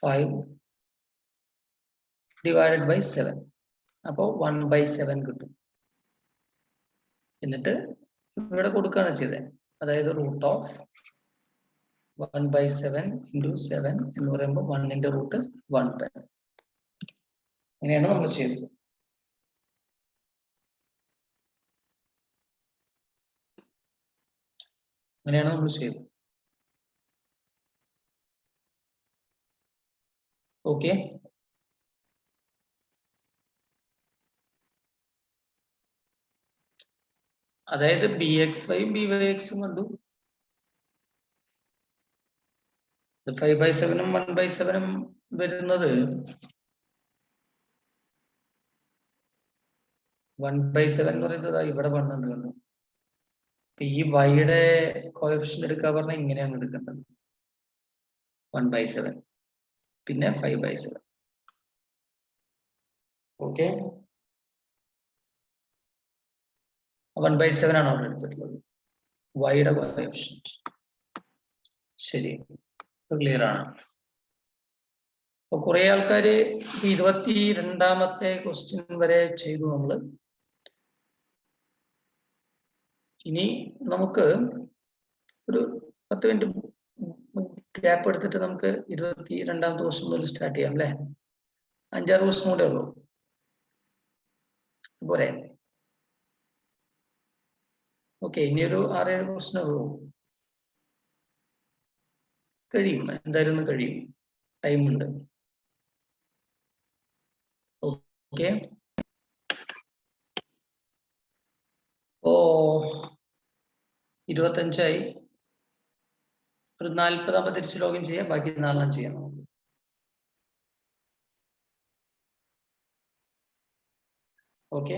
5 ഡിവൈഡഡ് ബൈ 7. അപ്പോൾ 1/7 കിട്ടും. എന്നിട്ട് ഇവിടെ കൊടുക്കുകയാണ് ചെയ്തത്. അതായത് റൂട്ട് ഓഫ് 1/7 ഇൻറ്റു 7 എന്ന് പറയുമ്പോൾ 1 റൂട്ട് 110. അങ്ങനെയാണ് നമ്മൾ ചെയ്തത്. അങ്ങനെയാണ് നമ്മൾ ചെയ്തത്. ഓക്കെ. അതായത് ബി എക്സ് വൈയും ബി വൈ എക്സും കണ്ടു. 5/7 1/7 വരുന്നത് 1/7 എന്ന് പറയുന്നത് ഇവിടെ വന്നത് കണ്ടു. ഈ വൈയുടെ കോഎഫിഷ്യന്റ് എടുക്കാൻ പറഞ്ഞാൽ ഇങ്ങനെയാണ് എടുക്കേണ്ടത്. 1/7 പിന്നെ 5/7. ഓക്കെ. 1/7 ആണ് അവിടെ എടുത്തിട്ടുള്ളത് വൈയുടെ കോഎഫിഷ്യന്റ്. ശരി, ക്ലിയർ ആണ്. അപ്പൊ കുറെ ആൾക്കാര് 22ാമത്തെ ക്വസ്റ്റ്യൻ വരെ ചെയ്തു നമ്മള്. ഇനി നമുക്ക് ഒരു 10 മിനിറ്റ് ഗ്യാപ്പ് എടുത്തിട്ട് നമുക്ക് 22ാമത്തെ ക്വസ്റ്റ്യൻ മുതൽ സ്റ്റാർട്ട് ചെയ്യാം അല്ലെ? 5-6 ക്വസ്റ്റ്യൻ കൂടെ ഉള്ളൂ. പോരെ? ഓക്കെ, ഇനിയൊരു 6-7 ക്വസ്റ്റ്യൻ ഉള്ളൂ. കഴിയും, എന്തായാലും കഴിയും, ടൈമുണ്ട്. ഓക്കെ. ഓ 25ആയി. ഒരു 40 തിരിച്ച് ലോഗിൻ ചെയ്യാം. ബാക്കി 4 ചെയ്യാം നമുക്ക്. ഓക്കെ.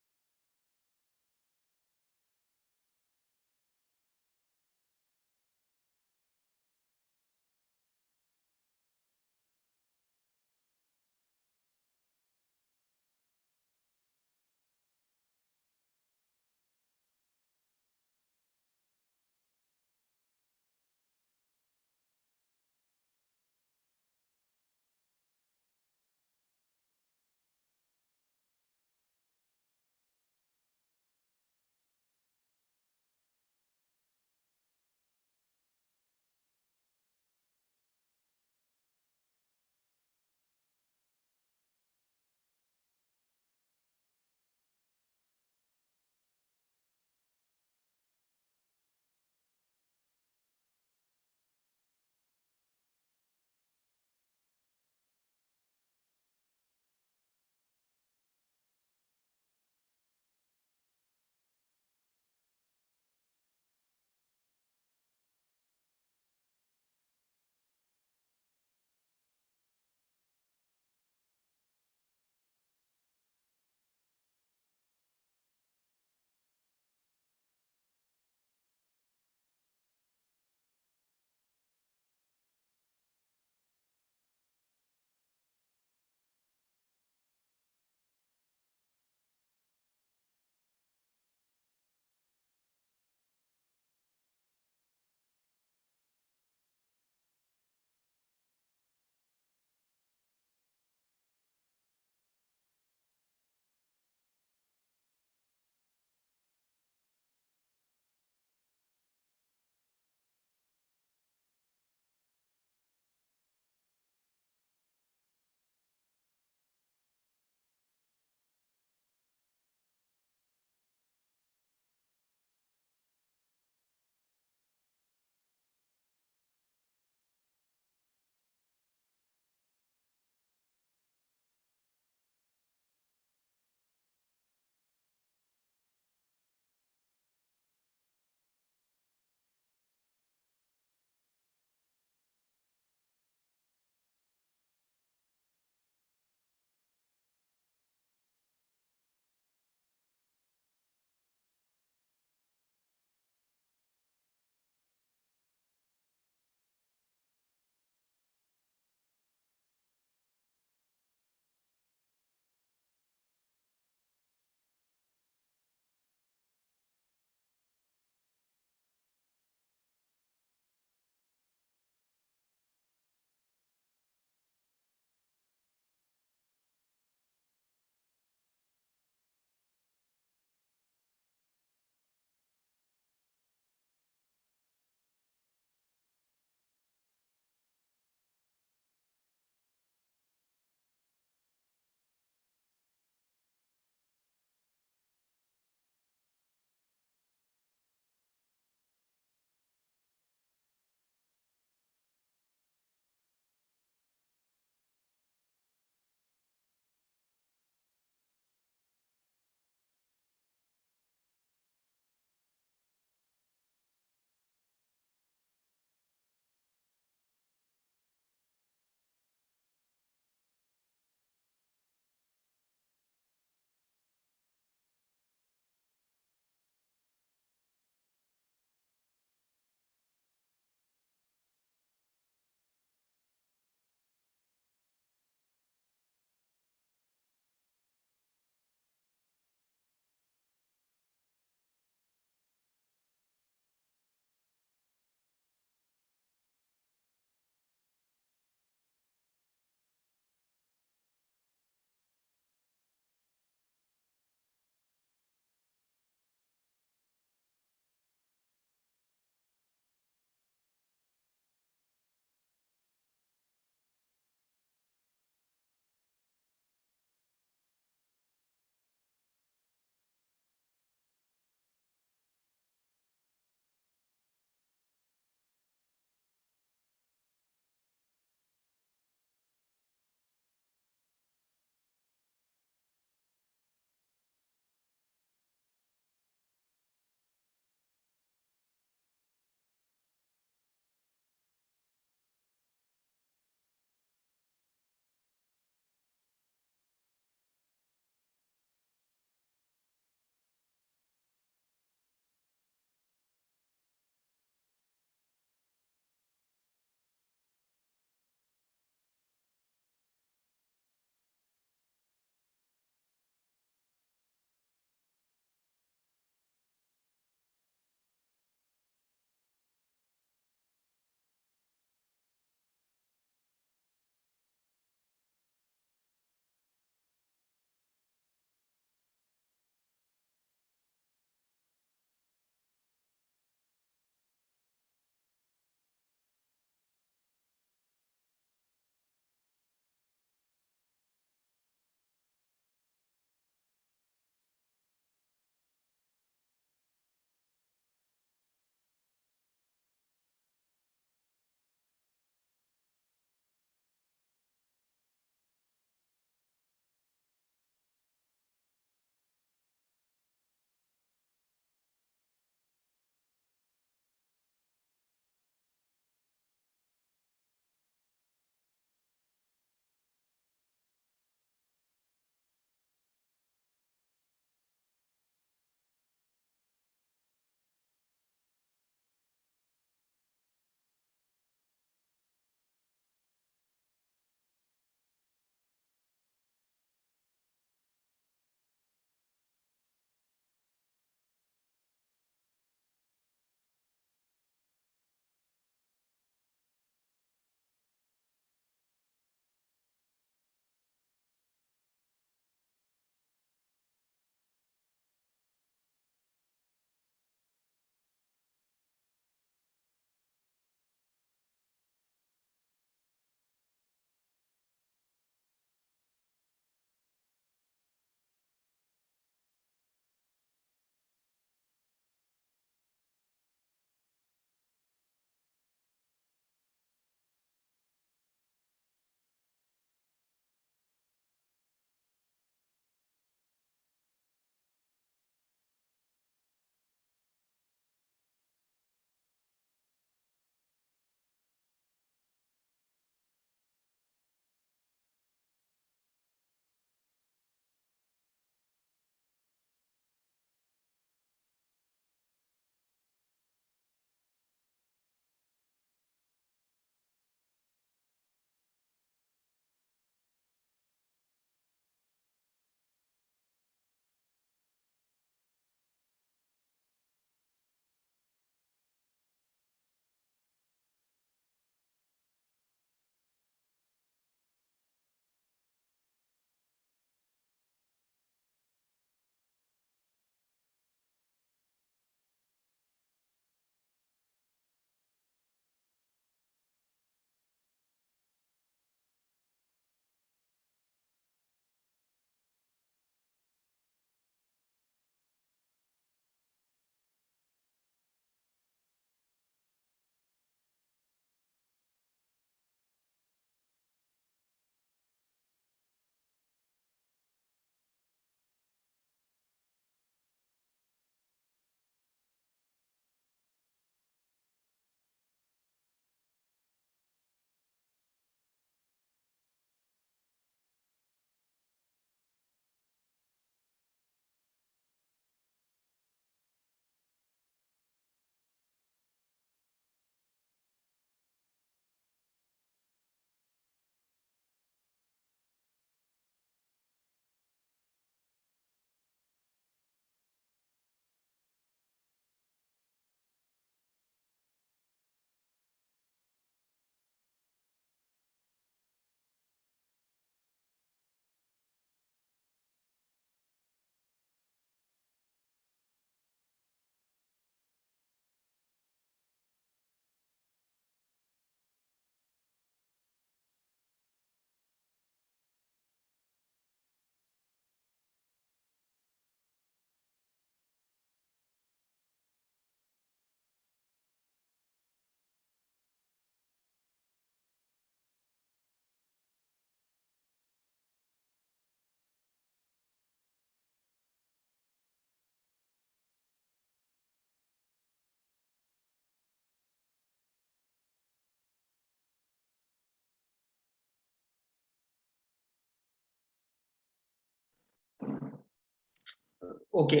ഓക്കെ,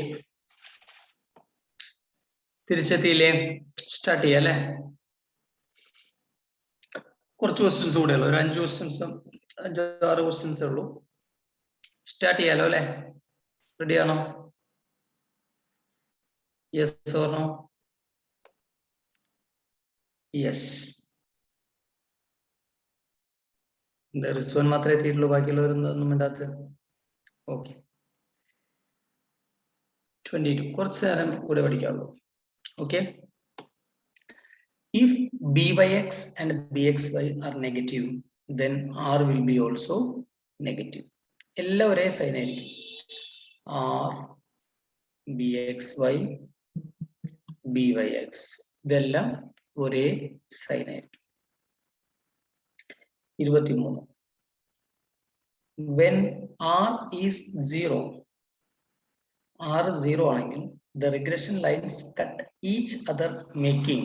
തിരിച്ചെത്തിയില്ലേ? സ്റ്റാർട്ട് ചെയ്യാം അല്ലേ? കുറച്ച് ക്വസ്റ്റ്യൻസ് കൂടെ ഉള്ളു, ഒരു 5 ക്വസ്റ്റ്യൻസ് 5-6 ക്വസ്റ്റ്യൻസേ ഉള്ളൂ. സ്റ്റാർട്ട് ചെയ്യാലോ അല്ലേ? റെഡി ആണോ? Yes or no? Yes. Rizwan മാത്രമേ എത്തിയിട്ടുള്ളൂ, ബാക്കിയുള്ളവരൊന്നും വേണ്ടാത്ത. ഓക്കെ, 22 കുറച്ച് നേരം കൂടെ പഠിക്കാവുള്ളൂ. Okay, if byx and bxy are negative, then r will be also negative. എല്ലാം ഒരേ സൈൻ ആയിരിക്കും. r bxy byx ഇതെല്ലാം ഒരേ സൈൻ ആയിരിക്കും. 23, when r is 0, r 0 ആണെങ്കിൽ the regression lines cut each other making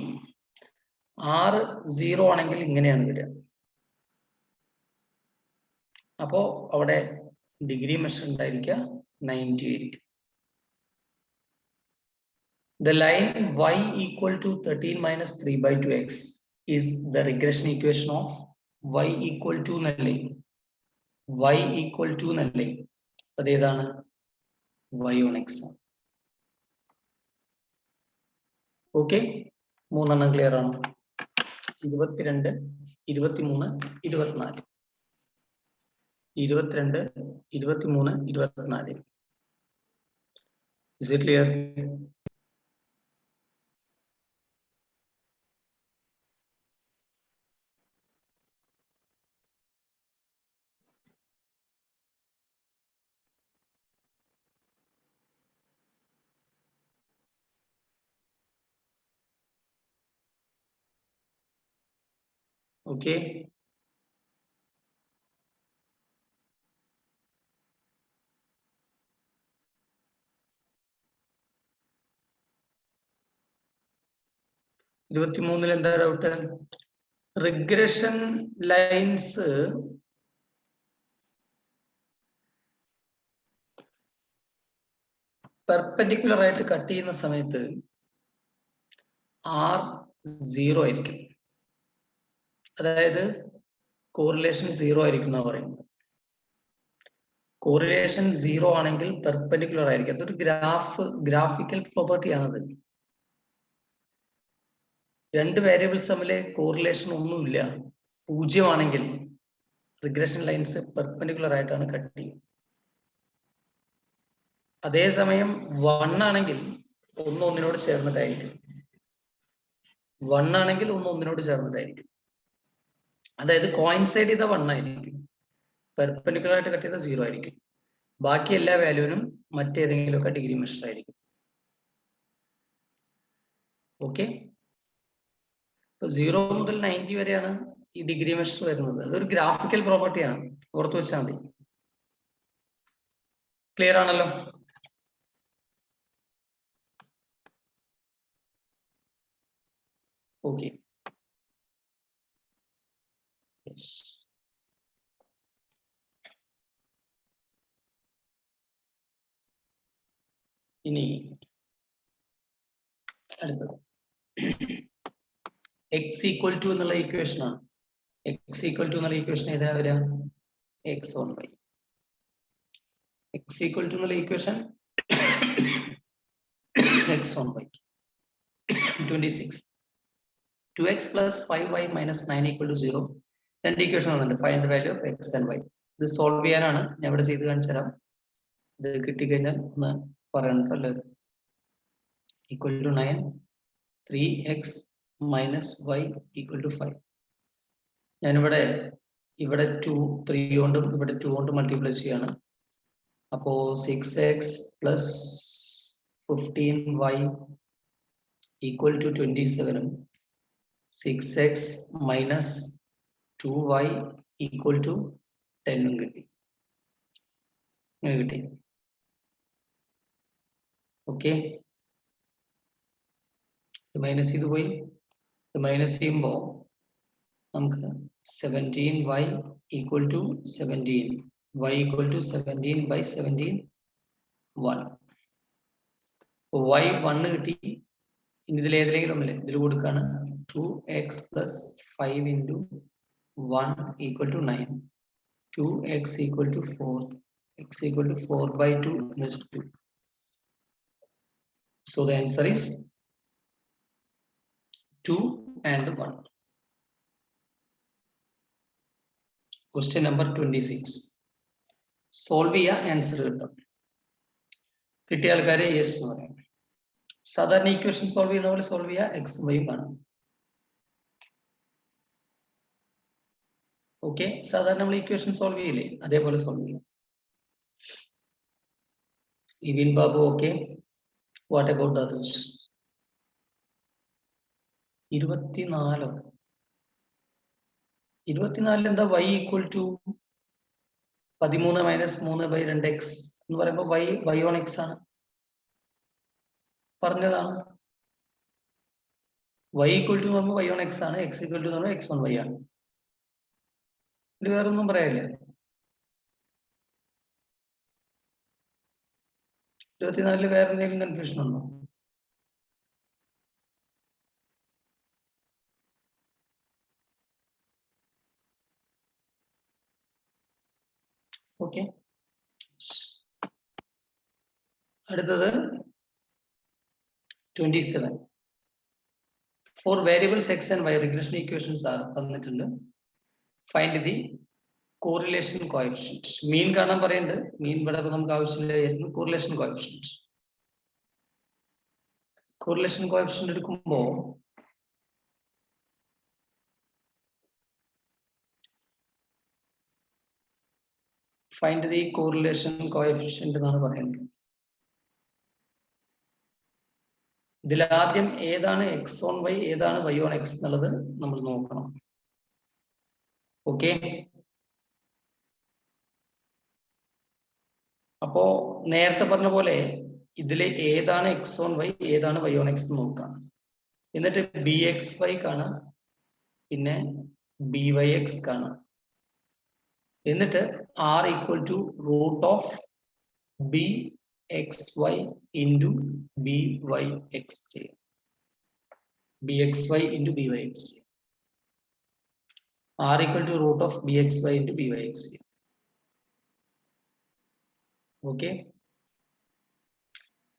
r 0 ആണെങ്കിൽ ഇങ്ങനെയാണ് വരിക. അപ്പോ അവിടെ ഡിഗ്രി മെഷർ ഉണ്ടായിരിക്കുക 90 ആയിരിക്കും. The line y equal to 13 minus 3/2x is the regression equation of y equal to നല്ലേ, y equal to നല്ലേ, അതേതാണ്? y1x. ഓക്കെ, 3 ക്ലിയർ ആണ്. 22, 23, 24. 22, 23, 24. Is it clear? Okay. ഇരുപത്തിമൂന്നിൽ എന്താ ഡൗട്ട്? റിഗ്രഷൻ ലൈൻസ് പെർപെൻഡിക്കുലർ ആയിട്ട് cut ചെയ്യുന്ന സമയത്ത് r 0 ആയിരിക്കും. അതായത് കോറിലേഷൻ 0 ആയിരിക്കും എന്നാ പറയുന്നത്. കോറിലേഷൻ 0 ആണെങ്കിൽ പെർപെൻഡിക്കുലർ ആയിരിക്കും. അതൊരു ഗ്രാഫിക്കൽ പ്രോപ്പർട്ടി ആണത്. രണ്ട് വേരിയബിൾസ് തമ്മിലെ കോറിലേഷൻ ഒന്നുമില്ല, 0 ആണെങ്കിൽ റിഗ്രഷൻ ലൈൻസ് പെർപെൻഡിക്കുലർ ആയിട്ടാണ് കട്ട് ചെയ്യുന്നത്. അതേസമയം 1 ആണെങ്കിൽ ഒന്നിനോട് ചേർന്നിട്ടായിരിക്കും. 1 ആണെങ്കിൽ ഒന്നിനോട് ചേർന്നിട്ടായിരിക്കും. അതായത് കോയിൻസൈഡ് ചെയ്ത 1 ആയിരിക്കും, പെർപെൻഡിക്കുലർ ആയിട്ട് കട്ട് ചെയ്ത 0 ആയിരിക്കും. ബാക്കി എല്ലാ വാല്യൂവിനും മറ്റേതെങ്കിലുമൊക്കെ ഡിഗ്രി മെഷർ ആയിരിക്കും. ഓക്കെ, 0 മുതൽ 90 വരെയാണ് ഈ ഡിഗ്രി മെഷർ വരുന്നത്. അതൊരു ഗ്രാഫിക്കൽ പ്രോപ്പർട്ടിയാണ്, ഓർത്തു വെച്ചാൽ മതി. ക്ലിയർ ആണല്ലോ? ഓക്കെ, ഇനി അടുത്തത് x ഈക്വൽ ടു എന്നുള്ള ഇക്വേഷൻ ആണ്. x ഈക്വൽ ടു എന്നുള്ള ഇക്വേഷൻ ഏതാ വരിക? x1y. x ഈക്വൽ ടു എന്നുള്ള equation x1y. 26, 2x plus 5y minus 9 equal to 0. രണ്ട് ഇക്വേഷൻ വന്നിട്ടുണ്ട്. Find the value of x and y. ഇത് സോൾവ് ചെയ്യാനാണ് ഞാൻ ഇവിടെ ചെയ്ത് കാണിച്ചു തരാം. ഇത് കിട്ടിക്കഴിഞ്ഞാൽ ഒന്ന് പറയണല്ലോ. Equal to 9, 3x minus y equal to 5. ഞാനിവിടെ 2 3 കൊണ്ടും ഇവിടെ 2 കൊണ്ട് മൾട്ടിപ്ലൈ ചെയ്യാണ്. അപ്പോ 6x plus 15y equal to 27, 6x minus 2y equal to 10 കിട്ടി. ഓക്കെ, മൈനസ് ചെയ്ത് പോയി. മൈനസ് ചെയ്യുമ്പോൾ നമുക്ക് 17y equal to 17, y equal to 17 by 17, 1. y 1 കിട്ടി. ഇനി ഇതിൽ ഏതിലെങ്കിലും ഒന്നില്ലേ ഇതിൽ കൊടുക്കാണ് 2x plus 5 into 1 equal to 9. 2x equal to 4. X equal to 4 by 2 plus 2. So the answer is 2 and 1. Question number 26. Solve ചെയ്യാ ആൻസർ കിട്ടും. കിട്ടിയ ആൾക്കാരെ യെസ് എന്ന് പറയാം. സാധാരണ ഇക്വേഷൻ സോൾവ് ചെയ്യുന്ന പോലെ സോൾവ് ചെയ്യുക, എക്സും വൈയും കാണാം. ഓക്കെ, സാധാരണ നമ്മൾ ഇക്വേഷൻ സോൾവ് ചെയ്യില്ലേ അതേപോലെ സോൾവ് ചെയ്യാം. Ivin Babu okay, what about others? 24 എന്താ y equal to 13 minus 3/2x എന്ന് പറയുമ്പോൾ y ഓൺ x ആണ് പറഞ്ഞതാണ്. y ഈക്വൽ ടു പറയുമ്പോൾ y ഓൺ x ആണ്, x ഈക്വൽ ടു പറയുമ്പോൾ x ഓൺ y ആണ്. ഇത് വേറെ ഒന്നും പറയാനില്ല. 24 വേറെ എന്തെങ്കിലും കൺഫ്യൂഷൻ ഉണ്ടോ? ഓക്കെ, അടുത്തത് 27. For variables x and y, regression equations are തന്നിട്ടുണ്ട്. Find the correlation coefficient. മീൻ കാണാൻ പറയുന്നുണ്ട്. മീൻ ഇവിടെ നമുക്ക് ആവശ്യമില്ലായിരുന്നു. correlation coefficient. correlation coefficient എടുക്കുമ്പോൾ find the correlation coefficient എന്നാണ് പറയുന്നത്. ഇതിൽ ആദ്യം ഏതാണ് x on y, ഏതാണ് y on x എന്നുള്ളത് നമ്മൾ നോക്കണം. ഓക്കെ, അപ്പോ നേരത്തെ പറഞ്ഞ പോലെ ഇതിൽ ഏതാണ് x on y, ഏതാണ് y on x നോക്കാം. എന്നിട്ട് bxy കാണാം, പിന്നെ byx കാണാം. എന്നിട്ട് r equal to root of bxy into byx ചെയ്യാം. bxy into byx ചെയ്യാം. r equal to root of bxy into byx ചെയ്യാം. Okay,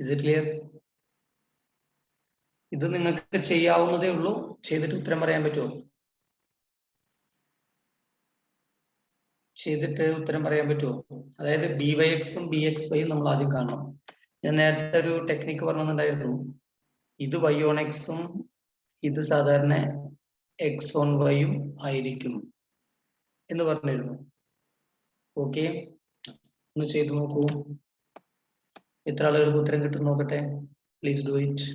is it clear? ഇത് നിങ്ങൾക്ക് ചെയ്യാവുന്നതേ ഉള്ളൂ. ചെയ്തിട്ട് ഉത്തരം പറയാൻ പറ്റുമോ? ചെയ്തിട്ട് ഉത്തരം പറയാൻ പറ്റുമോ? അതായത് byxും bxyയും നമ്മൾ ആദ്യം കാണണം. ഞാൻ നേരത്തെ ഒരു ടെക്നിക്ക് പറഞ്ഞിട്ടുണ്ടായിരുന്നു. ഇത് y on xും ഇത് സാധാരണ x on yയും ആയിരിക്കും എന്ന് പറഞ്ഞിരുന്നു. ഓക്കെ, ഒന്ന് ചെയ്തു നോക്കൂ. എത്ര ആളുകൾക്ക് ഉത്തരം കിട്ടും നോക്കട്ടെ. Please do it.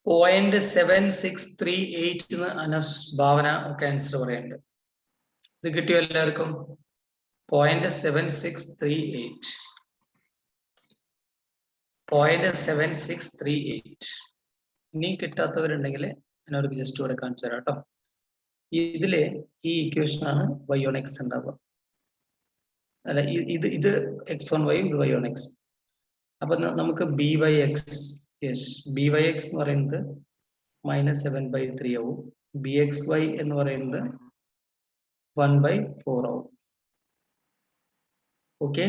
0.7638 അനസ് ഭാവന ഒക്കെ ആൻസർ പറയുന്നുണ്ട്. ഇത് കിട്ടിയോ എല്ലാവർക്കും? 0.7638. 0.7638. ഇനി കിട്ടാത്തവരുണ്ടെങ്കിൽ ഞാൻ അവർക്ക് ജസ്റ്റ് ഇവിടെ കാണിച്ചു തരാം കേട്ടോ. ഇതില് ഈ ഇക്വേഷൻ ആണ് y(x) ഉണ്ടാവുക. അല്ല, ഇത് x1y, ഇത് y(x). അപ്പൊ നമുക്ക് by(x), യെസ്, by(x) എന്ന് പറയുന്നത് -7/3 ആവും. bxy എന്ന് പറയുന്നത് 1/4 ആവും. ഓക്കെ,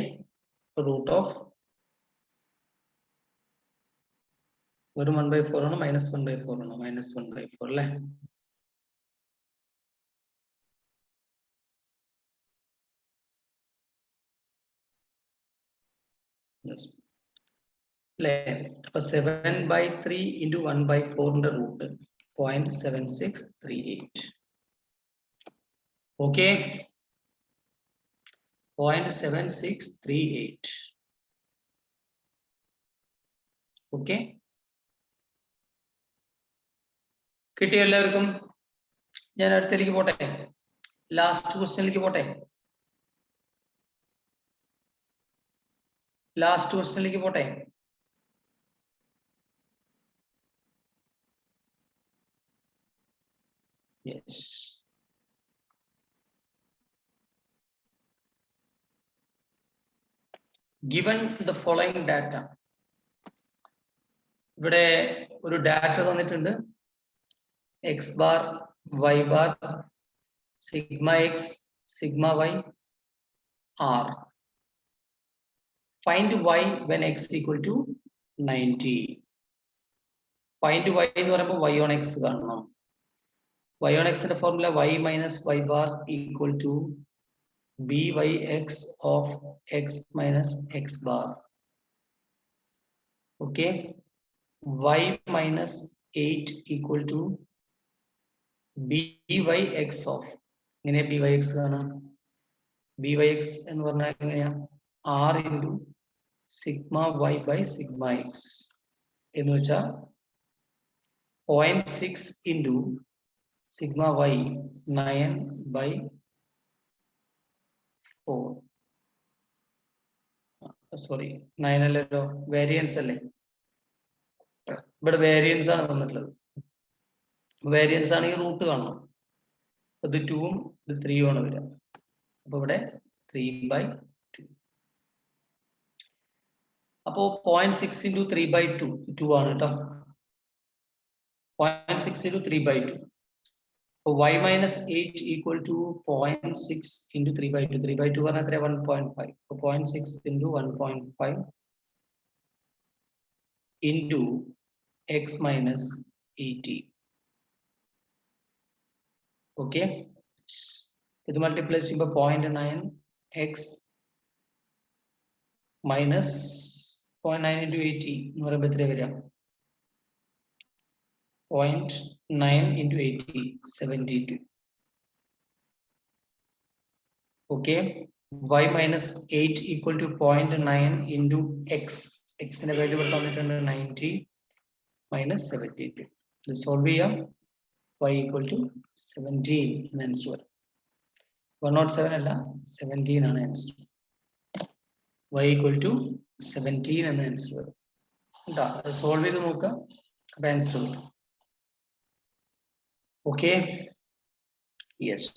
റൂട്ട് ഓഫ് ഒരു 1/4 ആണ്, -1/4 ആണ്, -1/4 അല്ലേ? അല്ലേ? അപ്പൊ 7/3 into 1/4 റൂട്ട് 0.7638. ഓക്കെ, 0.7638. ഓക്കെ, കിട്ടിയ എല്ലാവർക്കും? ഞാൻ അടുത്തേക്ക് പോട്ടെ, ലാസ്റ്റ് ക്വസ്റ്റ്യനിലേക്ക് പോട്ടെ. ലാസ്റ്റ് ക്വസ്റ്റ്യനിലേക്ക് പോട്ടെ. Yes, given the following data. ഇവിടെ ഒരു ഡാറ്റ തന്നിട്ടുണ്ട്. x bar, y bar, sigma x, sigma y, r. Find y when x equal to 90. Find y എന്ന് പറയുമ്പോൾ y on x കാണണം. y on x ന്റെ formula y minus y bar equal to byx of x minus x bar. Okay, y minus 8 equal to byx of, ഇങ്ങനെ byx കാണാം. byx എന്ന് പറഞ്ഞാൽ എങ്ങനെയാ? r into sigma y by sigma x എന്ന് വെച്ചാൽ 0.6 into sigma y 9/4. Sorry, 9 അല്ലല്ലോ, variance അല്ലേ? ഇവിടെ വേരിയൻസ് ആണ് തന്നിട്ടുള്ളത്. വേരിയൻസ് ആണെങ്കിൽ റൂട്ട് കാണണം. ഇത് 2ഉം ഇത് 3ഉം ആണ് വരിക. അപ്പൊ ഇവിടെ 3/2. അപ്പോ 0.6 into 3/2 2 ആണ് കേട്ടോ. 0.6 into 3/2. So y minus 8 equal to 0.6 into 3/2. 3/2 പറഞ്ഞാൽ 1.5. So 0.6 into 1.5 into x minus 80. Okay. It multiplies by 0.9 x minus 0.9 into 80. 0.9 into 80, 72. Okay, y minus 8 equal to 0.9 into x. X in the value of 90 minus 72. This solve here. Y equal to 17 in answer. 107 alla 17 ആണ് answer. Y equal to 17 എന്ന answer. എന്താ solve ചെയ്ത് നോക്കാം, അപ്പൊ answer കിട്ടും. Okay, yes.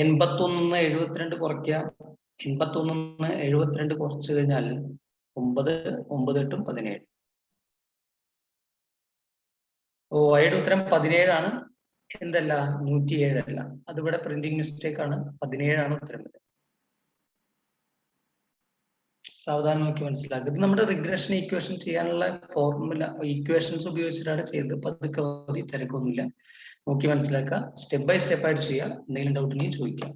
81 72 കുറയ്ക്കുക. 81 72 കുറച്ചു കഴിഞ്ഞാൽ 9 9 8 17. ഓ, വൈയുടെ ഉത്തരം 17 ആണ്. എന്തല്ല, 107 അല്ല. അതിവിടെ പ്രിന്റിംഗ് മിസ്റ്റേക്ക് ആണ്. 17 ആണ് ഉത്തരം. സാവധാനം നോക്കി മനസ്സിലാക്കുക. ഇത് നമ്മുടെ റിഗ്രഷൻ ഇക്വേഷൻ ചെയ്യാനുള്ള ഫോർമുല ഇക്വേഷൻസ് ഉപയോഗിച്ചിട്ടാണ് ചെയ്തത്. പതുക്കെ മതി, തിരക്കൊന്നുമില്ല. നോക്കി മനസ്സിലാക്കുക, സ്റ്റെപ്പ് ബൈ സ്റ്റെപ്പ് ആയിട്ട് ചെയ്യുക. എന്തെങ്കിലും ഡൗട്ട് ഉണ്ടെങ്കിൽ ചോദിക്കാം.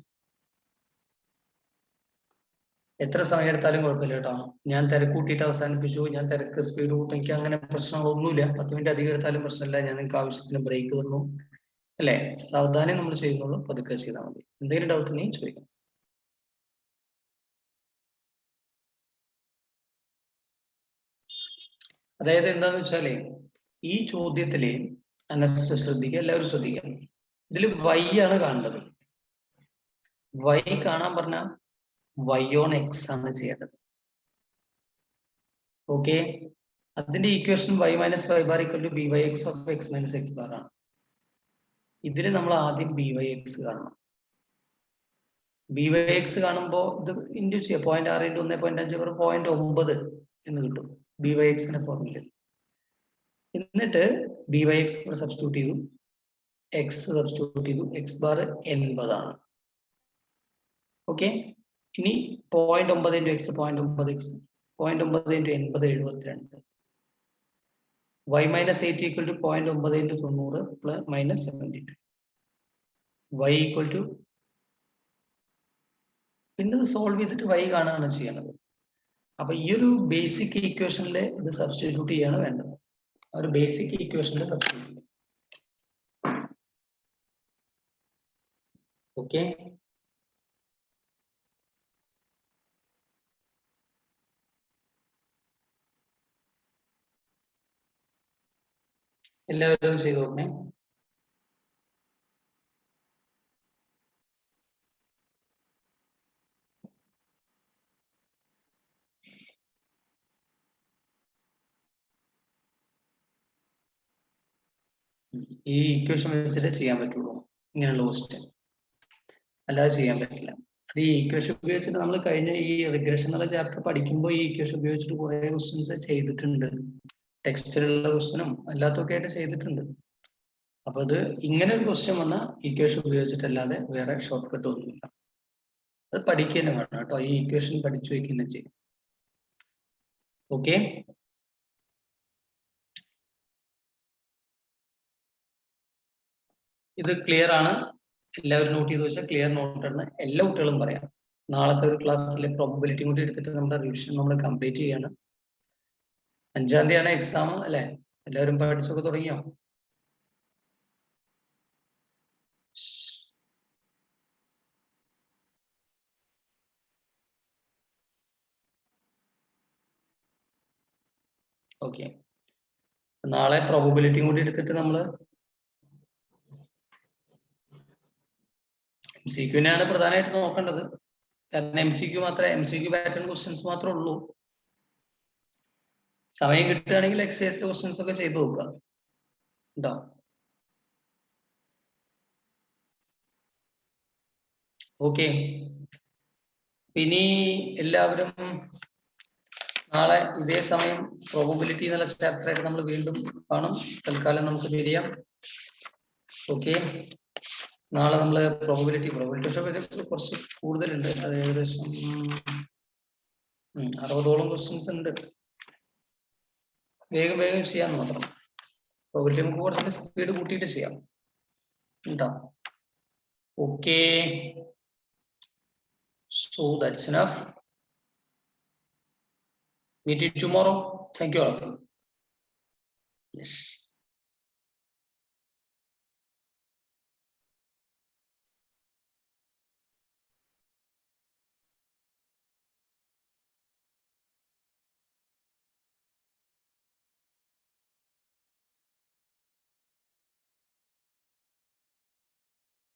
എത്ര സമയം എടുത്താലും കുഴപ്പമില്ല കേട്ടോ. ഞാൻ തിരക്ക് കൂട്ടിയിട്ട് അവസാനിപ്പിച്ചു, ഞാൻ തിരക്ക് സ്പീഡ് കൂട്ടും, എനിക്ക് അങ്ങനെ പ്രശ്നങ്ങളൊന്നുമില്ല. 10 മിനിറ്റ് അധികം എടുത്താലും പ്രശ്നമില്ല. ഞാൻ നിങ്ങൾക്ക് ആവശ്യത്തിന് ബ്രേക്ക് തന്നു അല്ലേ? സാവധാനം നമ്മൾ ചെയ്യുന്നുള്ളൂ, പതുക്കെ ചെയ്താൽ മതി. എന്തെങ്കിലും ഡൗട്ട് ഉണ്ടെങ്കിൽ ചോദിക്കാം. അതായത് എന്താന്ന് വെച്ചാല് ഈ ചോദ്യത്തില് ശ്രദ്ധിക്കുക, എല്ലാവരും ശ്രദ്ധിക്കുക. ഇതിൽ y ആണ് കാണേണ്ടത്. y കാണാൻ പറഞ്ഞാൽ y on x ആണ് ചെയ്യേണ്ടത്. ഓക്കെ, അതിന്റെ equation y minus y bar equal to by x of x minus x bar ആണ്. ഇതിൽ നമ്മൾ ആദ്യം by x കാണണം. by x കാണുമ്പോൾ ഇത് ഇൻഡ്യൂ ചെയ്യുക. 0.6 × 1.5 0.9 എന്ന് കിട്ടും by x-ന്റെ ഫോർമുല. എന്നിട്ട് by x സബ്സ്റ്റിറ്റ്യൂട്ട് ചെയ്തു, x സബ്സ്റ്റിറ്റ്യൂട്ട് ചെയ്തു, x ബാർ 80 ആണ്. ഓക്കെ, ഇനി 0.9 × x 0.9x 0.9 × 80 72. y minus 8 equal to 0.9 × 90 plus minus 72. y equal to, പിന്നെ ഇത് സോൾവ് ചെയ്തിട്ട് y കാണുകയാണ് ചെയ്യണത്. അപ്പൊ ഈ ഒരു ബേസിക് ഈക്വേഷനിൽ ഇത് സബ്സ്റ്റിറ്റ്യൂട്ട് ചെയ്യാണ് വേണ്ടത്. ആ ഒരു ബേസിക് ഈക്വേഷനിൽ സബ്സ്റ്റിറ്റ്യൂട്ട് ചെയ്യും. ഓക്കെ, എല്ലാവരും ചെയ്തു നോക്കണേ. ഈ ഈക്വേഷൻ വെച്ചിട്ട് ചെയ്യാൻ പറ്റുള്ളൂ ഇങ്ങനെയുള്ള ക്വസ്റ്റ്യൻ, അല്ലാതെ ചെയ്യാൻ പറ്റില്ല. ഈ ഈക്വേഷൻ ഉപയോഗിച്ചിട്ട് നമ്മൾ കഴിഞ്ഞ ഈ റിഗ്രഷൻ എന്നുള്ള ചാപ്റ്റർ പഠിക്കുമ്പോൾ ഈ ഈക്വേഷൻ ഉപയോഗിച്ചിട്ട് കുറെ ക്വസ്റ്റ്യൻസ് ചെയ്തിട്ടുണ്ട്. ടെക്സ്റ്റിലുള്ള ക്വസ്റ്റ്യനും അല്ലാത്തൊക്കെ ആയിട്ട് ചെയ്തിട്ടുണ്ട്. അപ്പൊ അത് ഇങ്ങനെ ഒരു ക്വസ്റ്റ്യൻ വന്ന ഈക്വേഷൻ ഉപയോഗിച്ചിട്ടല്ലാതെ വേറെ ഷോർട്ട് കട്ട് ഒന്നുമില്ല. അത് പഠിക്കുക തന്നെ വേണം കേട്ടോ. ഈ ഈക്വേഷൻ പഠിച്ചു വയ്ക്കുക ചെയ്യും. ഓക്കെ, ഇത് ക്ലിയർ ആണ്? എല്ലാവരും നോട്ട് ചെയ്ത് വെച്ചാൽ ക്ലിയർ നോട്ട് ആണ് എല്ലാ കുട്ടികളും പറയാം. നാളത്തെ ഒരു ക്ലാസ്സിലെ പ്രോബബിലിറ്റി കൂടി എടുത്തിട്ട് നമ്മുടെ റിവിഷൻ നമ്മൾ കംപ്ലീറ്റ് ചെയ്യാണ്. 5-ാം തീയതിയാണ് എക്സാം അല്ലെ? എല്ലാവരും പഠിച്ചൊക്കെ തുടങ്ങിയോ? ഓക്കെ, നാളെ പ്രോബബിലിറ്റി കൂടി എടുത്തിട്ട് നമ്മൾ MCQ-നെയാണ് പ്രധാനമായിട്ട് നോക്കേണ്ടത്. കാരണം MCQ പാറ്റേൺ ക്വസ്റ്റ്യൻസ് മാത്രമേ ഉള്ളൂ. സമയം കിട്ടുകയാണെങ്കിൽ എക്സസൈസ് ക്വസ്റ്റ്യൻസ് ഒക്കെ ചെയ്തു നോക്കുക കേട്ടോ. ഓക്കെ, ഇനി എല്ലാവരും നാളെ ഇതേ സമയം പ്രോബബിലിറ്റി എന്നുള്ള ചാപ്റ്റർ ആയിട്ട് നമ്മൾ വീണ്ടും കാണും. തൽക്കാലം നമുക്ക് തിരിയാം. ഓക്കെ, നാളെ നമ്മൾ പ്രോബബിലിറ്റി കുറച്ച് കൂടുതലുണ്ട്. അത് ഏകദേശം 60ഓളം ക്വസ്റ്റ്യൻസ് ഉണ്ട്. വേഗം ചെയ്യാൻ മാത്രം. പ്രോബബിലിറ്റി നമുക്ക് കുറച്ച് സ്പീഡ് കൂട്ടിയിട്ട് ചെയ്യാം കേട്ടോ. Okay, so that's enough. Meet you tomorrow. Thank you all of you. Yes.